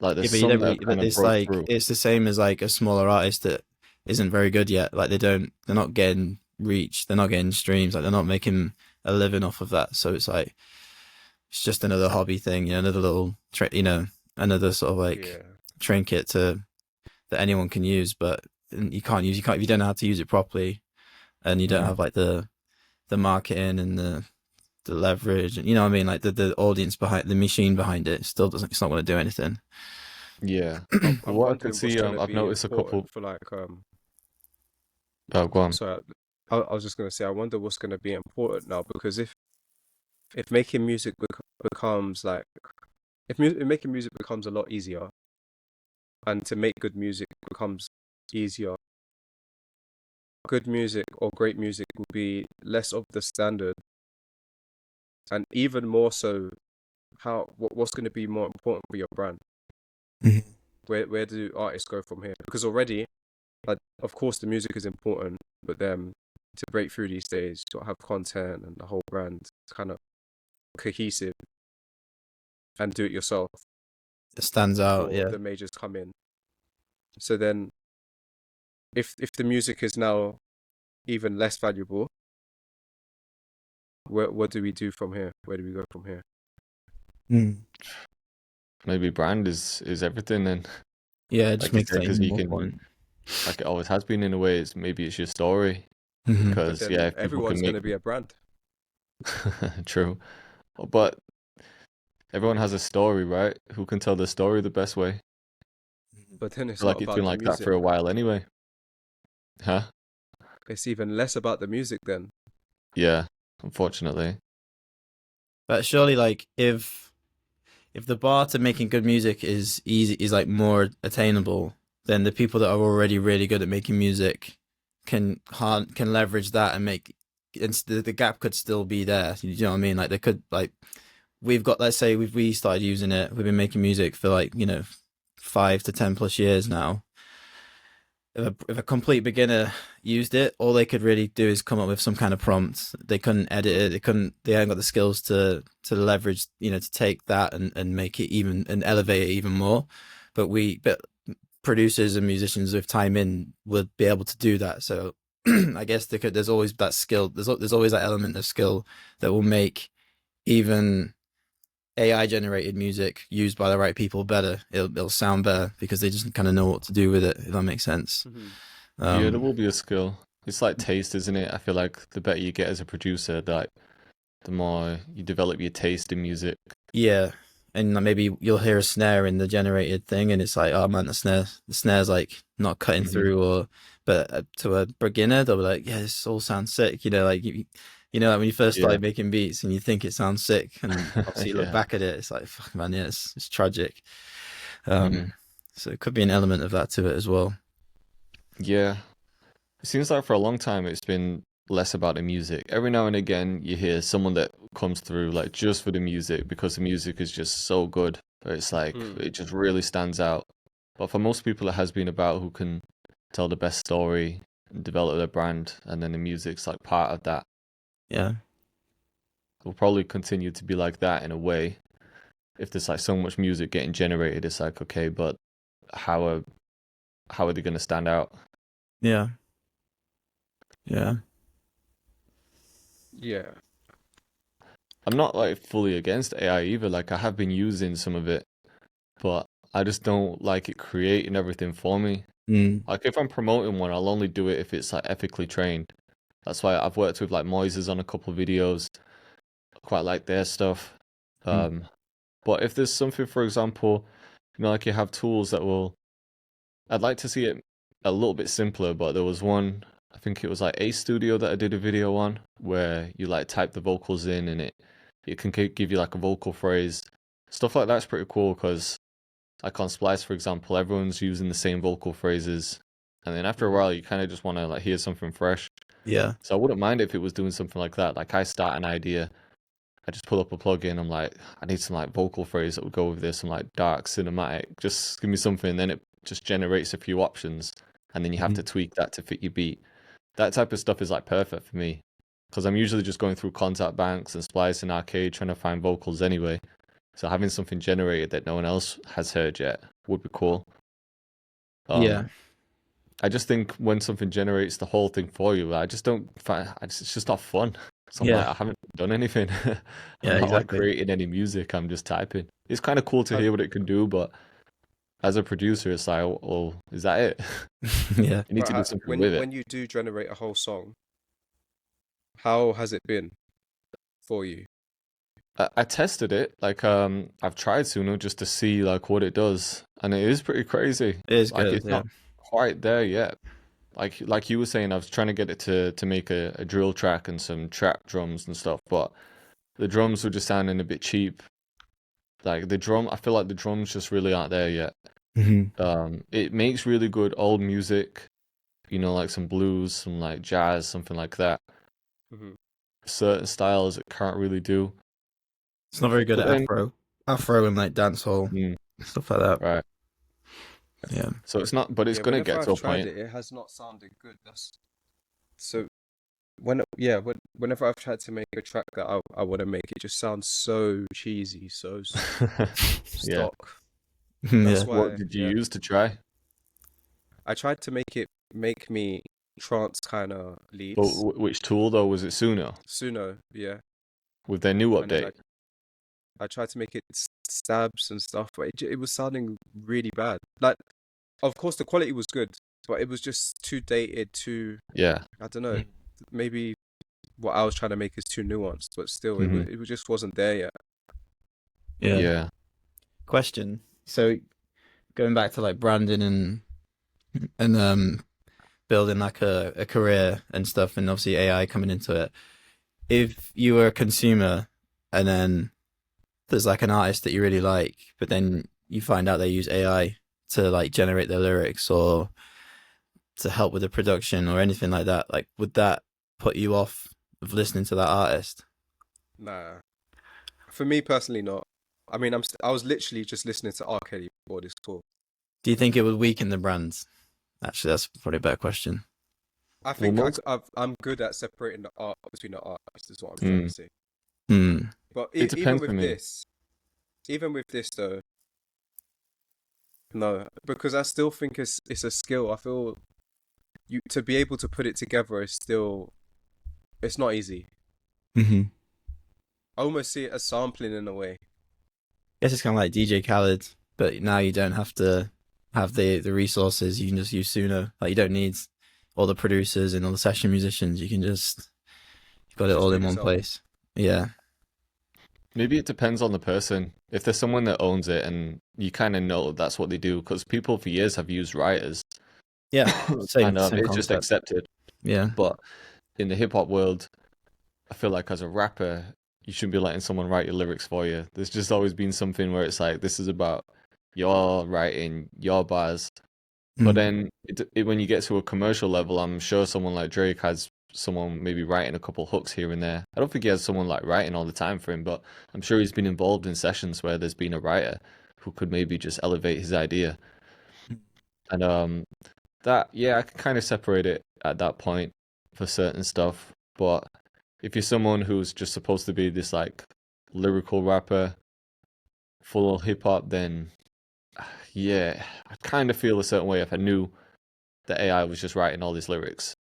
Like Yeah, there's but you some that never. have kind But of it's broke like through. it's the same as like a smaller artist that isn't very good yet. Like they're not getting reach. They're not getting streams. Like they're not making a living off of that. So it's like it's just another hobby thing. You know, another little another sort of like Yeah, trinket to that anyone can use. But you can't if you don't know how to use it properly, and you don't Mm. have like the marketing and the leverage, and you know what I mean, like the audience behind the machine behind it still doesn't. It's not going to do anything. Yeah. But I'm what I could wondering what's see, gonna I've be noticed a couple. important for like Oh, go on. sorry, I was just gonna say I wonder what's gonna be important now because if making music becomes like if making music becomes a lot easier and to make good music becomes easier, good music or great music will be less of the standard and even more so what's going to be more important for your brand. Mhm. Where do artists go from here? Because already, like, of course the music is important, but then to break through these days you gotta have content and the whole brand kind of cohesive and do it yourself It stands out, before yeah. the majors come in. So then if the music is now even less valuable, what do we do from here? Where do we go from here? Mm. Maybe brand is everything then. Yeah, it just Like you makes said, that because even you more can, fun. like it always has been in a way, it's your story. Hmm. But Because yeah, then if people can everyone's going make to be a brand. true, but everyone has a story, right? Who can tell the story the best way? I But then it's feel not like it's been about the like that music. for a while anyway. Huh? It's even less about the music then. Yeah, unfortunately. But surely, like, if the bar to making good music is easy, is like more attainable, then the people that are already really good at making music can leverage that and make. And the gap could still be there. You know what I mean? Like they could like we've got, let's say we started using it. We've been making music for like 5 to 10 plus years now. If a complete beginner used it, all they could really do is come up with some kind of prompt. They couldn't edit it. They haven't got the skills to leverage, to take that and make it even and elevate it even more. But producers and musicians with time in would be able to do that. So I guess there's always that skill. There's always that element of skill that will make even AI generated music used by the right people better. It'll sound better because they just kind of know what to do with it. If that makes sense. Yeah, there Um, will be a skill. It's like taste, isn't it? I feel like the better you get as a producer, like the more you develop your taste in music. yeah, and like, maybe you'll hear a snare in the generated thing, and it's like, oh man, the snare's like not cutting Hmm. through, but to a beginner, they'll be like, yeah, this all sounds sick. Like like when you first Yeah. started making beats and you think it sounds sick, and obviously you look Yeah. back at it, it's like, fuck man, yeah, it's tragic. Hmm. So it could be an element of that to it as well. Yeah. It seems like for a long time it's been less about the music. Every now and again, you hear someone that comes through like just for the music because the music is just so good. It's like Mm. it just really stands out. But for most people, it has been about who can tell the best story and develop their brand, and then the music's like part of that. Yeah. It'll probably continue to be like that in a way. If there's like so much music getting generated, it's like okay, but how are they going to stand out? Yeah. Yeah. Yeah. I'm not like fully against AI either. Like I have been using some of it, but I just don't like it creating everything for me. Mm. Like if I'm promoting one, I'll only do it if it's like ethically trained. That's why I've worked with like Moises on a couple of videos. I quite like their stuff. Mm. But if there's something, for example, like you have tools that will, I'd like to see it a little bit simpler, but there was one, I think it was like A Studio that I did a video on where you like type the vocals in and it can give you like a vocal phrase. Stuff like that's pretty cool because like on Splice, for example, everyone's using the same vocal phrases. And then after a while, you kind of just want to like hear something fresh. Yeah. So I wouldn't mind if it was doing something like that. Like I start an idea, I just pull up a plugin. I'm like, I need some like vocal phrase that would go with this. I'm like dark cinematic. Just give me something. And then it just generates a few options, and then you have to tweak that to fit your beat. That type of stuff is like perfect for me because I'm usually just going through contact banks and Splice and Arcade trying to find vocals anyway. So having something generated that no one else has heard yet would be cool. Yeah. I just think when something generates the whole thing for you, I just don't find it's just not fun. So I'm like, Yeah. I haven't done anything. I'm Yeah, not like exactly. creating any music. I'm just typing. It's kind of cool to hear what it can do, but as a producer, it's like, oh, is that it? Yeah. You need to do But something with it. when you do generate a whole song, how has it been for you? I tested it, like I've tried Suno just to see like what it does, and it is pretty crazy. It is Like good, it's yeah. not quite there yet. Like you were saying, I was trying to get it to make a drill track and some trap drums and stuff, but the drums were just sounding a bit cheap. Like I feel like the drums just really aren't there yet. It makes really good old music, like some blues, some like jazz, something like that. Hmm. Certain styles it can't really do. It's not very good But at then, Afro and like dancehall mm, stuff like that. right. Yeah. So it's not, but it's Yeah, gonna whenever get I've to a tried point. it has not sounded good. That's so whenever I've tried to make a track that I want to make, it just sounds so cheesy, so Yeah. stock. Yeah. That's What why, did you yeah, use to try? I tried to make me trance kind of But leads. which tool though? Was it Suno Suno, yeah, with their new and then update? I tried to make it stabs and stuff, but it was sounding really bad. Like, of course, the quality was good, but it was just too dated, too, Yeah. I don't know, maybe what I was trying to make is too nuanced, but still, Hmm. it just wasn't there yet. Yeah. Yeah. Question. So going back to like branding and building like a career and stuff, and obviously AI coming into it. If you were a consumer and then there's like an artist that you really like, but then you find out they use AI to like generate their lyrics or to help with the production or anything like that, like would that put you off of listening to that artist? Nah, for me personally, not. I mean, I was literally just listening to R. Kelly before this tour. Do you think it would weaken the brands? Actually, that's probably a better question. I Well, think most. I'm good at separating the art between the artists, is what I'm trying Mm, to say. Hmm. But it even depends for with me. even with this though, no, because I still think it's a skill. I feel you to be able to put it together is still it's not easy. Mm-hmm. I almost see it as sampling in a way. Guess it's kind of like DJ Khaled, but now you don't have to have the resources. You can just use Suno. Like you don't need all the producers and all the session musicians. You can just you've got it Just all do in it one yourself. place. Yeah. Maybe it depends on the person. If there's someone that owns it and you kind of know that's what they do, because people for years have used writers, Yeah. and Same it's just concept. accepted. Yeah. But in the hip hop world, I feel like as a rapper, you shouldn't be letting someone write your lyrics for you. There's just always been something where it's like, this is about your writing, your bars. But Mm. then when you get to a commercial level, I'm sure someone like Drake has someone maybe writing a couple hooks here and there. I don't think he has someone like writing all the time for him, but I'm sure he's been involved in sessions where there's been a writer who could maybe just elevate his idea. And that, yeah, I can kind of separate it at that point for certain stuff. But if you're someone who's just supposed to be this like lyrical rapper, full of hip hop, then yeah, I kind of feel a certain way if I knew that AI was just writing all these lyrics.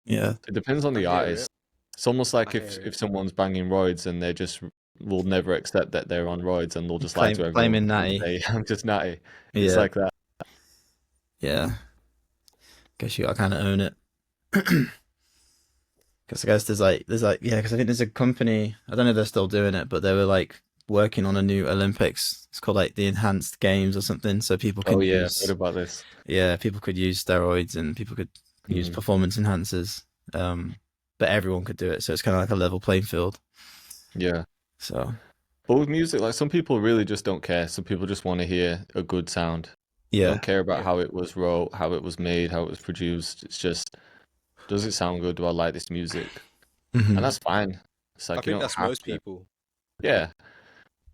Yeah. It depends on I the hear artist. it. It's almost like I if hear if it. someone's banging roids and they just will never accept that they're on roids and they'll just lie to everyone Claiming and natty. say, I'm just natty. It's Yeah. like that. Yeah. Guess you gotta kind of own it. Because I guess yeah, because I think there's a company, I don't know if they're still doing it, but they were like working on a new Olympics. It's called like the Enhanced Games or something, so people Oh can yeah, I've use heard about this. people could use steroids and people could use Mhm. performance enhancers. But everyone could do it, so it's kind of like a level playing field. Yeah. So But with music, like some people really just don't care. Some people just want to hear a good sound. They yeah, don't care about Yeah. how it was wrote, how it was made, how it was produced. It's just, does it sound good? Do I like this music? Mhm. And that's fine. It's I like you think don't that's have most to. people. Yeah.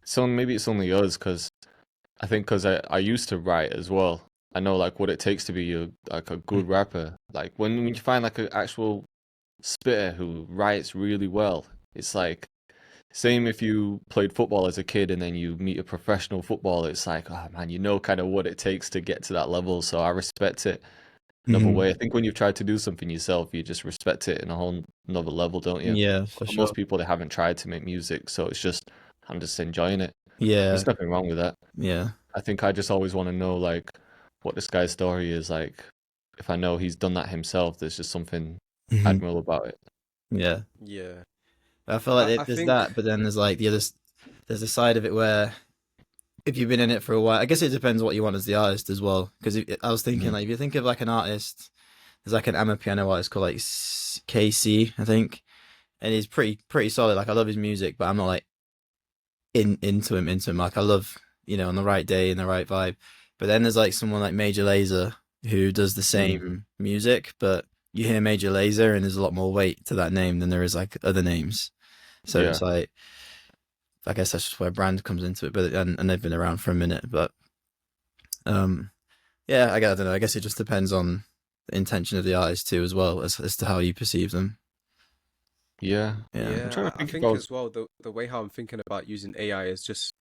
So maybe it's only us because I think because I used to write as well. I know like what it takes to be like a good rapper. Like when you find like an actual spitter who writes really well, it's like same if you played football as a kid and then you meet a professional footballer. It's like, oh man, you know kind of what it takes to get to that level. So I respect it another Mhm. way. I think when you've tried to do something yourself, you just respect it in a whole another level, don't you? Yeah, for For sure. most people, they haven't tried to make music, so it's just I'm just enjoying it. Yeah, There's nothing wrong with that. yeah, I think I just always want to know like what this guy's story is like. If I know he's done that himself, there's just something Mhm. admirable about it. yeah. Yeah. I feel like I there's think that, but then there's like there's the side of it where if you've been in it for a while, I guess it depends what you want as the artist as well. Because I was thinking Mhm. like if you think of like an artist, there's like an amapiano artist called like KC, I think, and he's pretty solid. Like I love his music, but I'm not like into him. Like I love on the right day and the right vibe. But then there's like someone like Major Lazer who does the Mm. same music, but you hear Major Lazer and there's a lot more weight to that name than there is like other names. So Yeah. it's like I guess that's just where brand comes into it. But and they've been around for a minute, but yeah, I don't know. I guess it just depends on the intention of the artist too, as well as to how you perceive them. Yeah. Yeah, I'm yeah, trying to I think if I think was as well the way how I'm thinking about using AI is just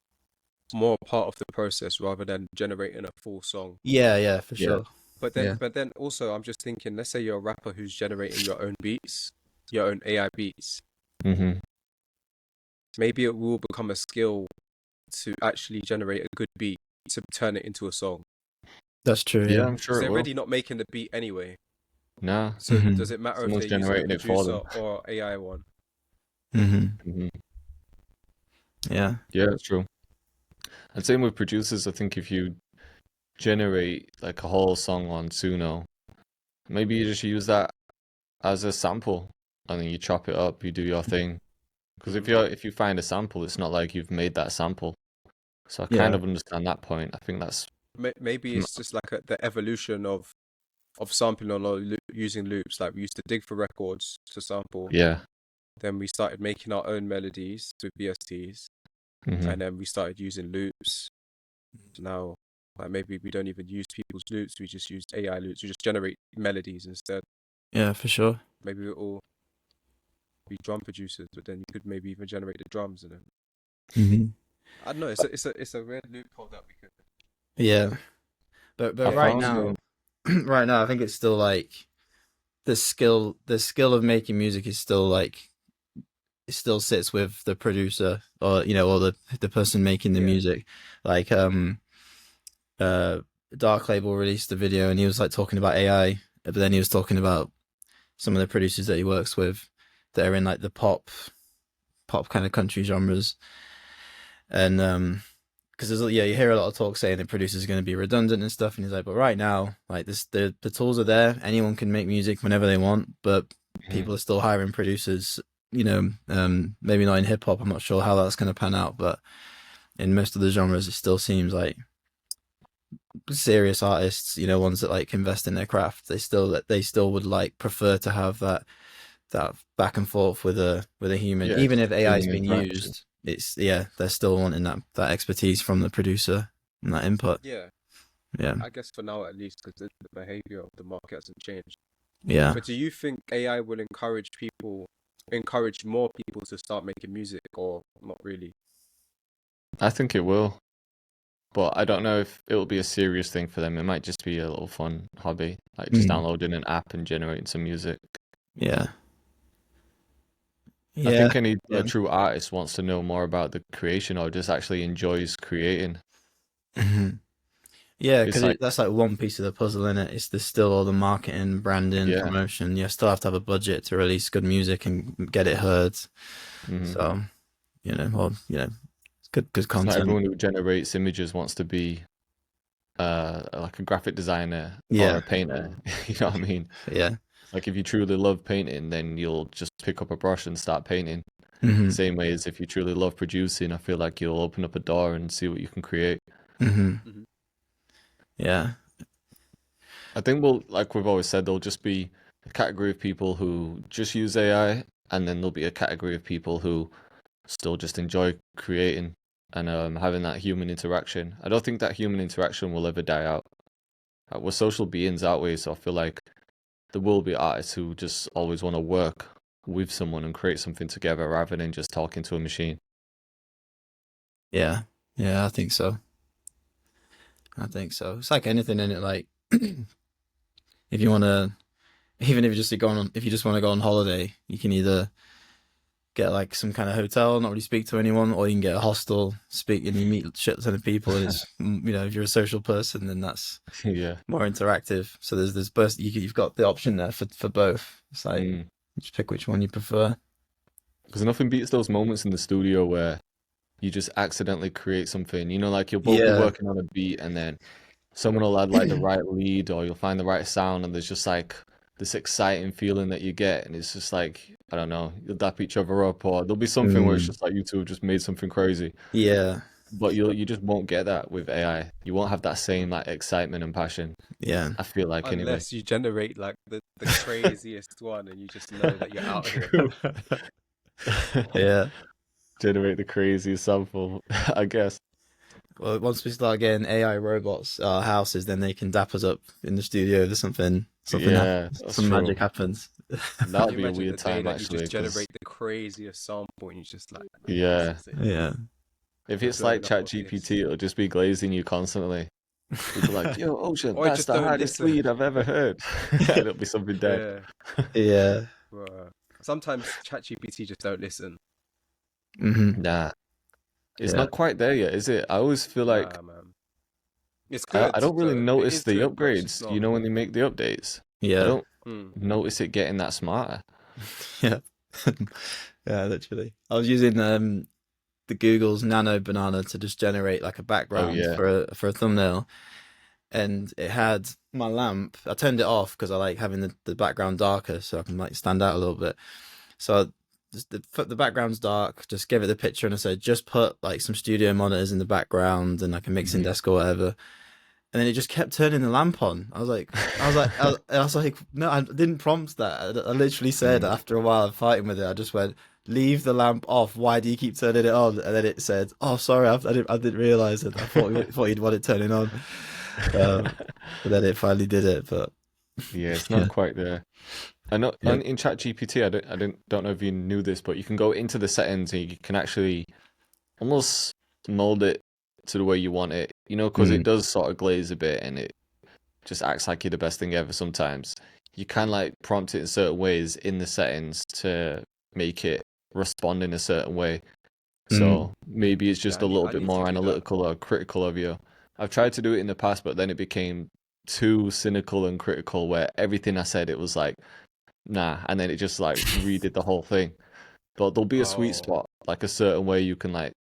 more part of the process rather than generating a full song. yeah, for yeah. sure. But then Yeah, but then also I'm just thinking, let's say you're a rapper who's generating your own beats, your own AI beats. Mm-hmm. Maybe it will become a skill to actually generate a good beat to turn it into a song. that's true. Yeah, Yeah. I'm Because sure it they're will. already not making the beat anyway. Nah, So hmm does it matter if someone's they're using a generating it for producer them. or AI one? hmm Hmm. Yeah. Yeah, that's true. And same with producers. I think if you generate like a whole song on Suno, maybe you just use that as a sample and then you chop it up, you do your thing. Because Mm. if you find a sample, it's not like you've made that sample. So I kind Yeah. of understand that point. I think that's Maybe mm, it's just like the evolution of sampling or using loops. Like we used to dig for records to sample, yeah. then we started making our own melodies with VSTs, Hmm. and then we started using loops. Now, like maybe we don't even use people's loops; we just use AI loops. We just generate melodies instead. Yeah, for sure. Maybe we'll all be drum producers, but then you could maybe even generate the drums and then hmm I don't know. It's a weird loophole that we could Yeah, but I get right found into. now, right now, I think it's still like the skill of making music is still like it still sits with the producer or or the person making the Yeah. music. Like uh Dark Label released a video and he was like talking about AI, but then he was talking about some of the producers that he works with that are in like the pop kind of country genres. And because you hear a lot of talk saying that producers are going to be redundant and stuff, and he's like, but right now, like the tools are there, anyone can make music whenever they want, but Mhm. people are still hiring producers. Maybe not in hip hop. I'm not sure how that's going to pan out, but in most of the genres, it still seems like serious artists, you know, ones that like invest in their craft, they still would like prefer to have that back and forth with a human, Yeah, even if AI is human being interaction. used. It's yeah, they're still wanting that expertise from the producer and that input. Yeah, Yeah, I guess for now at least, because the behavior of the market hasn't changed. yeah. But do you think AI will encourage more people to start making music, or not really? I think it will, but I don't know if it'll be a serious thing for them. It might just be a little fun hobby, like just Mm, downloading an app and generating some music. yeah, I yeah, think any yeah. true artist wants to know more about the creation or just actually enjoys creating. Mhm. Yeah, It's because like, that's like one piece of the puzzle in it. It's there's still all the marketing, branding, yeah. promotion. You still have to have a budget to release good music and get it heard. Hmm. So, you know, well, you know, it's good Because not content. everyone who generates images wants to be like a graphic designer or Yeah, a painter. You know what I mean? yeah. Like if you truly love painting, then you'll just pick up a brush and start painting. Hmm. Same way as if you truly love producing, I feel like you'll open up a door and see what you can create. Hmm. Hmm. Yeah, I think like we've always said, there'll just be a category of people who just use AI, and then there'll be a category of people who still just enjoy creating and having that human interaction. I don't think that human interaction will ever die out. We're social beings, aren't we? So I feel like there will be artists who just always want to work with someone and create something together rather than just talking to a machine. yeah, yeah. I think so. I think so. It's like anything in it. Like, if you want to, even if you just go on, if you just want to go on holiday, you can either get like some kind of hotel, not really speak to anyone, or you can get a hostel, speak, and you meet shit ton of people. And it's you know, if you're a social person, then that's Yeah. more interactive. So there's both. You've got the option there for both. It's like Mm. just pick which one you prefer. Because nothing beats those moments in the studio where you just accidentally create something. You know, like you'll both be Yeah. working on a beat and then someone will add like the right lead or you'll find the right sound and there's just like this exciting feeling that you get and it's just like, I don't know, you'll dap each other up or there'll be something where it's Mm, just like you two have just made something crazy. yeah. But you just won't get that with AI. You won't have that same like excitement and passion. Yeah. I feel like anyway. Unless you generate like the craziest one, and you just know that you're out here. True. Yeah. Generate the craziest sample, I guess. Well, once we start getting AI robots houses, then they can dap us up in the studio. There's Yeah, that's some true. magic happens. Can That'll you be a imagine the weird day time that you actually, just because generate the craziest sample and you're just like, this yeah, is it. Yeah. if You're it's like blowing up off this. ChatGPT, it'll just be glazing you constantly. You'll be like, "Yo, Ocean, Or I that's just the don't hardest listen. lead I've ever heard." And it'll be something dead. Yeah. Yeah. Sometimes ChatGPT just don't listen. Hmm. Nah, it's Yeah. not quite there yet, is it? I always feel like Nah, man. It's I good don't really though. It notice is the good, but it's just upgrades. You not. know, when they make the updates, I Yeah. don't Mm. notice it getting that smarter. Yeah. Yeah, literally. I was using the Google's Nano Banana to just generate like a Oh background yeah. for a thumbnail, and it had my lamp. I turned it off because I like having the background darker so I can like stand out a little bit. So just the background's dark. Just give it the picture and I said just put like some studio monitors in the background and like a mixing Mhm. desk or whatever. And then it just kept turning the lamp on. I was like, no, I didn't prompt that. I literally said Mm. after a while of fighting with it, I just went, leave the lamp off. Why do you keep turning it on? And then it said, oh, sorry, I didn't realize it. I thought you'd want it turning on. But then it finally did it. But Yeah, it's not yeah, quite there. I know yeah. in ChatGPT, I don't know if you knew this, but you can go into the settings and you can actually almost mold it to the way you want it. You know, because it Mm, does sort of glaze a bit and it just acts like you're the best thing ever sometimes. You can like prompt it in certain ways in the settings to make it respond in a certain way. mm, So maybe it's Yeah, just a little I bit need to more do that. analytical or critical of you. I've tried to do it in the past, but then it became too cynical and critical where everything I said it was like, nah, and then it just like redid the whole thing. But there'll be a sweet Oh, spot, like a certain way you can like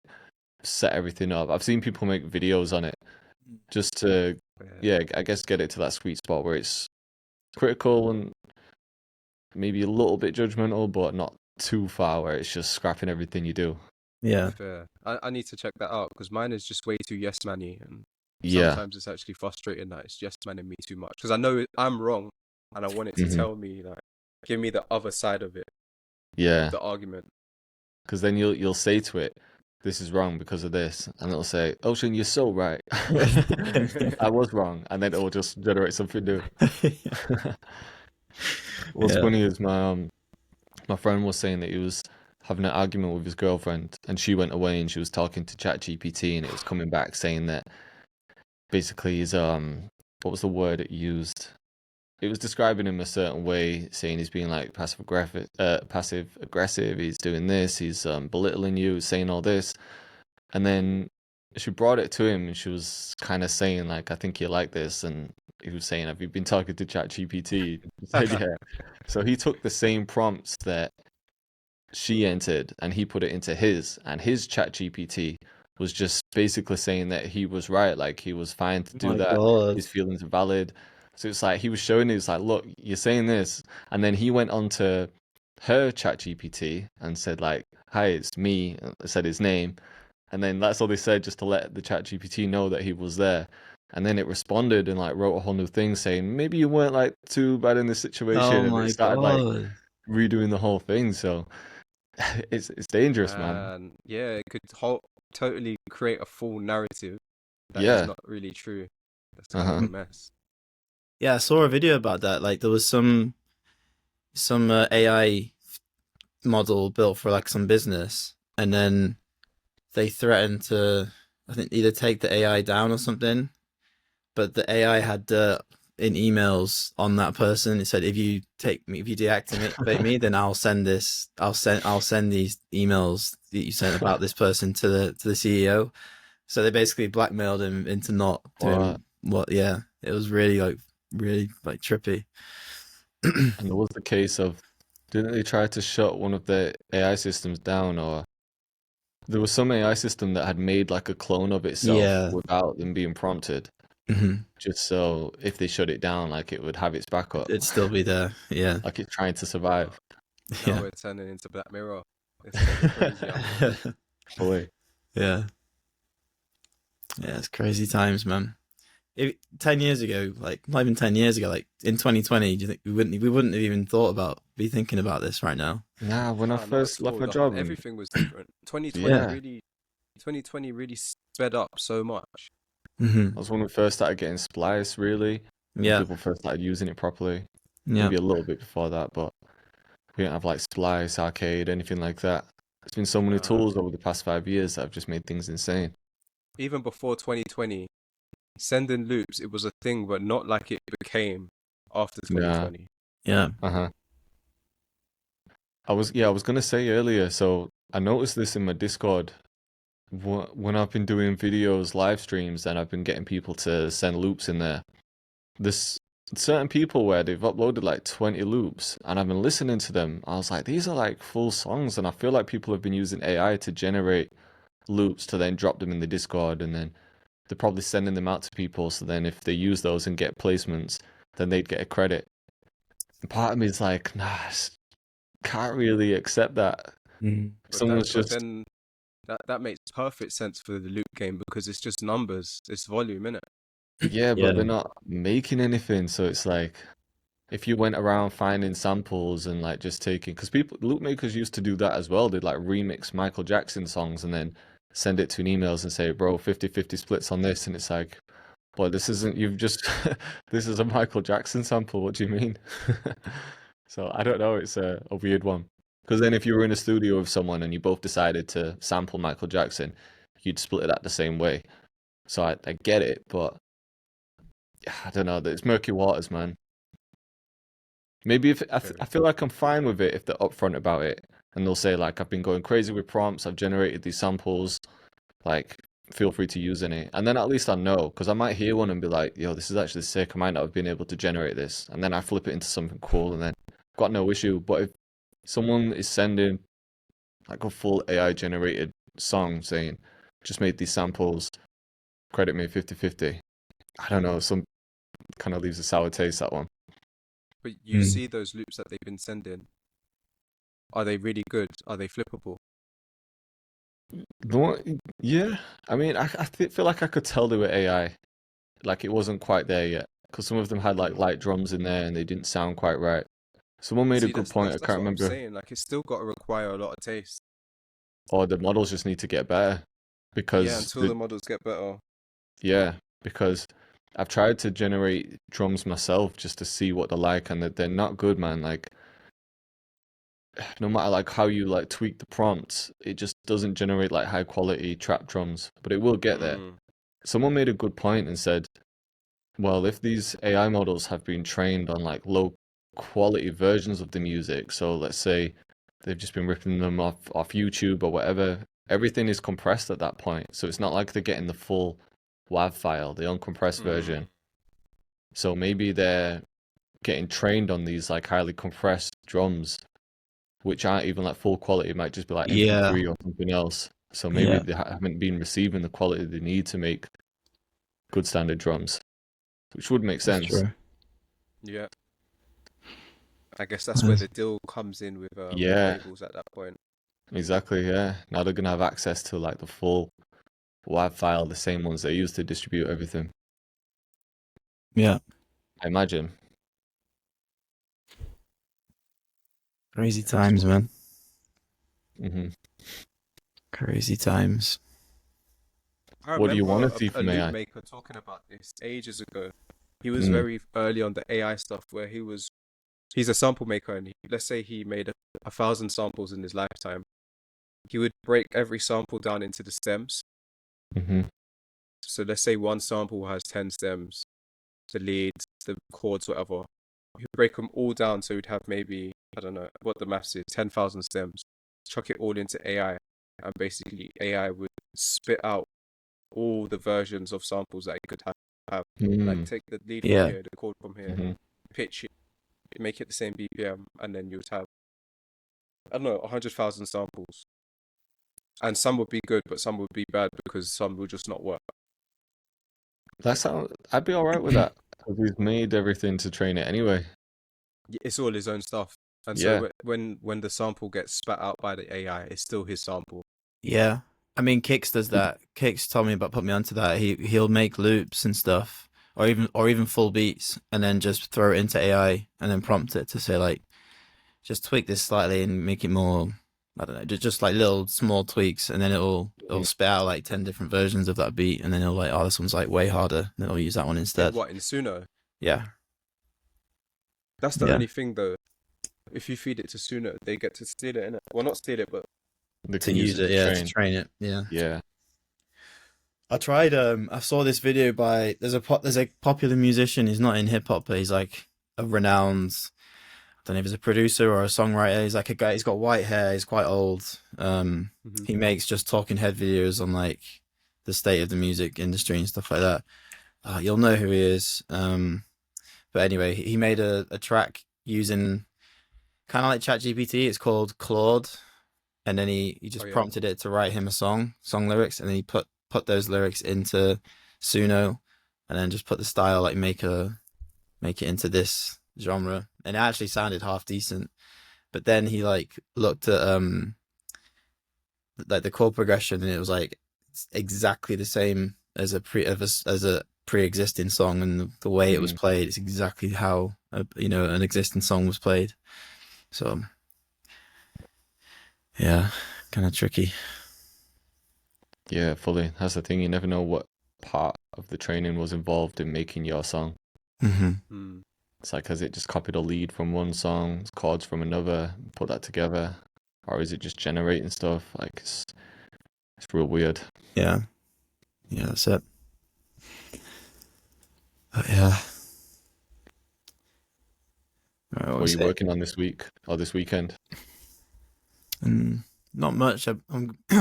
set everything up. I've seen people make videos on it just to, yeah. yeah, I guess get it to that sweet spot where it's critical and maybe a little bit judgmental, but not too far where it's just scrapping everything you do. yeah. Fair. I need to check that out because mine is just way too yes man-y, and Yeah. Sometimes it's actually frustrating that it's just manning me too much because I know I'm wrong and I want it to Mhm. tell me, like, give me the other side of it, Yeah. the argument. Because then you'll say to it, "This is wrong because of this," and it'll say, "Ocean, you're so right. I was wrong," and then it'll just generate something new. What's Yeah. funny is my friend was saying that he was having an argument with his girlfriend, and she went away and she was talking to ChatGPT, and it was coming back saying that basically he's what was the word it used? It was describing him a certain way, saying he's being like passive aggressive. He's doing this. He's belittling you, saying all this, and then she brought it to him, and she was kind of saying like, "I think you like this," and he was saying, "Have you been talking to ChatGPT?" He said, "Yeah." So he took the same prompts that she entered and he put it into his, and his ChatGPT was just basically saying that he was right, like he was fine to do My that, God. his feelings are valid. So it's like he was showing it, it's like, look, you're saying this, and then he went on to her ChatGPT and said like, "Hi, it's me," said his name, and then that's all they said just to let the ChatGPT know that he was there. And then it responded and like wrote a whole new thing saying maybe you weren't like too bad in this Oh situation, and it my started like God. redoing the whole thing. So it's dangerous, man. And yeah, it could totally create a full narrative that is Yeah. not really true. That's kind of Uh-huh. a mess. Yeah, I saw a video about that. Like there was some AI model built for like some business, and then they threatened to, I think, either take the AI down or something. But the AI had dirt in emails on that person. It said, if you deactivate me, then I'll send these emails that you sent about this person to the CEO. So they basically blackmailed him into not doing what. Yeah, it was really like trippy. And there was the case of, didn't they try to shut one of the AI systems down, or there was some AI system that had made like a clone of itself Yeah. without them being prompted, Mhm. just so if they shut it down, like it would have its backup, It'd still be there. Yeah. like it's trying to survive. Now Yeah. we're turning into Black Mirror. It's getting crazier. Fully. Yeah. Yeah, it's crazy times, man. 10 years ago, like not even 10 years ago, like in 2020, do you think we wouldn't have even be thinking about this right now? Nah, when I Nah, not first at left all. my job, and Everything was different. 2020 yeah, really, 2020 really sped up so much. Hmm. that was when we first started getting Splice, really, when Yeah. people first started using it properly. Yeah. Maybe a little bit before that, but we didn't have like Splice, Arcade, anything like that. There's been so many Nah. tools over the past 5 years that have just made things insane. Even before 2020, sending loops, it was a thing, but not like it became after Yeah. 2020. Yeah. Uh-huh. I was gonna say earlier, so I noticed this in my Discord when I've been doing videos, live streams, and I've been getting people to send loops in there. There's certain people where they've uploaded like 20 loops, and I've been listening to them. I was like, these are like full songs, and I feel like people have been using AI to generate loops to then drop them in the Discord, and then they're probably sending them out to people. So then if they use those and get placements, then they'd get a credit. And part of me is like, nah, can't really accept that. Mm. Someone's But just, then that makes perfect sense for the loop game because it's just numbers, it's volume, innit? yeah, but Yeah. they're not making anything. So it's like, if you went around finding samples and like just taking, because people, loop makers used to do that as well. They'd like remix Michael Jackson songs and then send it to an emails and say, bro, 50-50 splits on this. And it's like, well, this isn't, you've just, this is a Michael Jackson sample. What do you mean? So I don't know. It's a weird one. Because then if you were in a studio with someone and you both decided to sample Michael Jackson, you'd split it out the same way. So I get it, but I don't know. It's murky waters, man. Maybe if I feel like I'm fine with it if they're upfront about it and they'll say like I've been going crazy with prompts, I've generated these samples, like feel free to use any, and then at least I know because I might hear one and be like, yo, this is actually sick. I might not have been able to generate this, and then I flip it into something cool, and then got no issue. But if someone is sending like a full AI generated song saying just made these samples, credit me 50-50, I don't know, some kind of leaves a sour taste, that one. But you Mm. see those loops that they've been sending. Are they really good? Are they flippable? The one, yeah, I mean, I feel like I could tell they were AI. like it wasn't quite there yet. Because some of them had like Mm. light drums in there and they didn't sound quite right. Someone made a See, good that's point. that's I that's can't what I'm remember, saying. Like, it's still got to require a lot of taste. or the models just need to get better Yeah, because until the models get better. yeah, because I've tried to generate drums myself just to see what they're like, and they're not good, man. Like no matter like how you like tweak the prompts, it just doesn't generate like high quality trap drums, but it will get there. Mm. Someone made a good point and said, well, if these AI models have been trained on like low quality versions of the music, so let's say they've just been ripping them off YouTube or whatever, everything is compressed at that point. So it's not like they're getting the full WAV file, the uncompressed Mm. version. So maybe they're getting trained on these like highly compressed drums, which aren't even like full quality. It might just be like Yeah, MP3 or something else. So maybe yeah, they haven't been receiving the quality they need to make good standard drums, which would make that's sense. true. Yeah, I guess that's where the deal comes in with Yeah, labels at that point. exactly. Yeah. Now they're gonna have access to like the full WAV file, the same ones they use to distribute everything. Yeah, I imagine. crazy That's times, wild. man. Hmm. Crazy times. I What do you want remember to see a from loop AI? maker talking about this ages ago. He was Mm, very early on the AI stuff where he's a sample maker, and let's say he made 1,000 samples in his lifetime. He would break every sample down into the stems. hmm. So let's say one sample has 10 stems, the leads, the chords, whatever. He'd break them all down, so he'd have maybe, I don't know what the maths is, 10,000 stems. Chuck it all into AI, and basically AI would spit out all the versions of samples that it could have. Like, Mm, take the lead from Yeah, here, the chord from here, hmm. pitch it, make it the same BPM, and then you'd have, I don't know, 100,000 samples. And some would be good, but some would be bad because some would just not work. I'd be all right with that because we've made everything to train it anyway. It's all his own stuff. And Yeah. so when the sample gets spat out by the AI, it's still his sample. yeah. I mean, Kix does that. Kix told me about put me onto that. He'll make loops and stuff, or even full beats, and then just throw it into AI and then prompt it to say like, just tweak this slightly and make it more. I don't know, just like little small tweaks, and then it'll Mm. spit out like 10 different versions of that beat, and then it'll like, oh, this one's like way harder. And then I'll use that one In instead. what? In Suno? Yeah, That's the yeah, only thing though. If you feed it to Suno, they get to steal it, innit? Well, not steal it, but They to can use use it it, to yeah, to train. train it, yeah. Yeah. I tried. I saw this video by there's a popular musician. He's not in hip hop, but he's like a renowned. I don't know if he's a producer or a songwriter. He's like a guy. He's got white hair. He's quite old. Mhm. He makes just talking head videos on like the state of the music industry and stuff like that. You'll know who he is. But anyway, he made a track using kind of like ChatGPT. It's called Claude, and then he Oh just yeah. prompted it to write him a song lyrics, and then he put those lyrics into Suno, and then just put the style like make it into this genre, and it actually sounded half decent. But then he like looked at like the chord progression, and it was like exactly the same as as a pre-existing song, and the way it was Mm. played is exactly how an existing song was played. So yeah, kind of tricky. Yeah, fully. That's the thing. You never know what part of the training was involved in making your song. Hmm. Hmm. It's like, has it just copied a lead from one song, chords from another, put that together? Or is it just generating stuff? Like, it's real weird. Yeah, yeah, that's it. But yeah, what What are was you it? working on this week or this weekend? Not much. I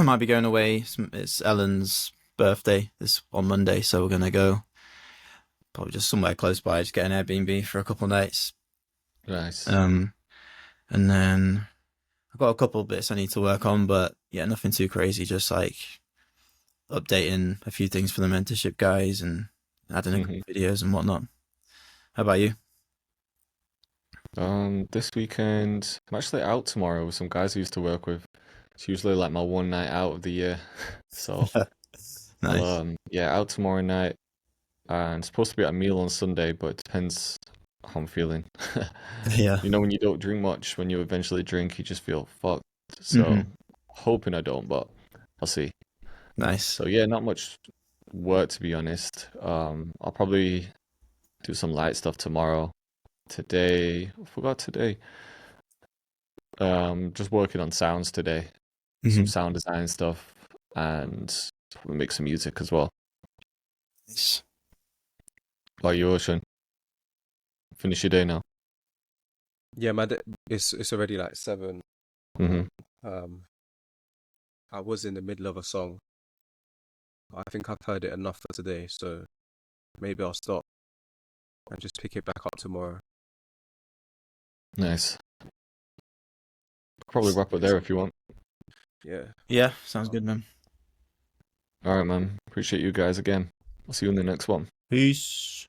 might be going away. It's Ellen's birthday this on Monday, so we're gonna go probably just somewhere close by. Just get an Airbnb for a couple of nights. Nice. Um, and then I've got a couple of bits I need to work on, but yeah, nothing too crazy. Just like updating a few things for the mentorship guys and adding a couple Hmm. of videos and whatnot. How about you? This weekend, I'm actually out tomorrow with some guys I used to work with. It's usually like my one night out of the year. So I'll Nice. yeah, out tomorrow night. and supposed to be at a meal on Sunday, but it depends how I'm feeling. Yeah. You know, when you don't drink much, when you eventually drink, you just feel fucked. So hoping I don't, but I'll see. Nice. So yeah, not much work to be honest. I'll probably do some light stuff tomorrow. Today, I forgot today. Just working on sounds today, some sound design stuff, and probably make some music as well. Nice. By you, Ocean. Finish your day now. Yeah, it's already like 7. I was in the middle of a song. I think I've heard it enough for today, so maybe I'll stop and just pick it back up tomorrow. Nice. Probably wrap it there if you want. Yeah. Yeah, sounds good, man. All right, man. Appreciate you guys again. I'll see you in the next one. Peace.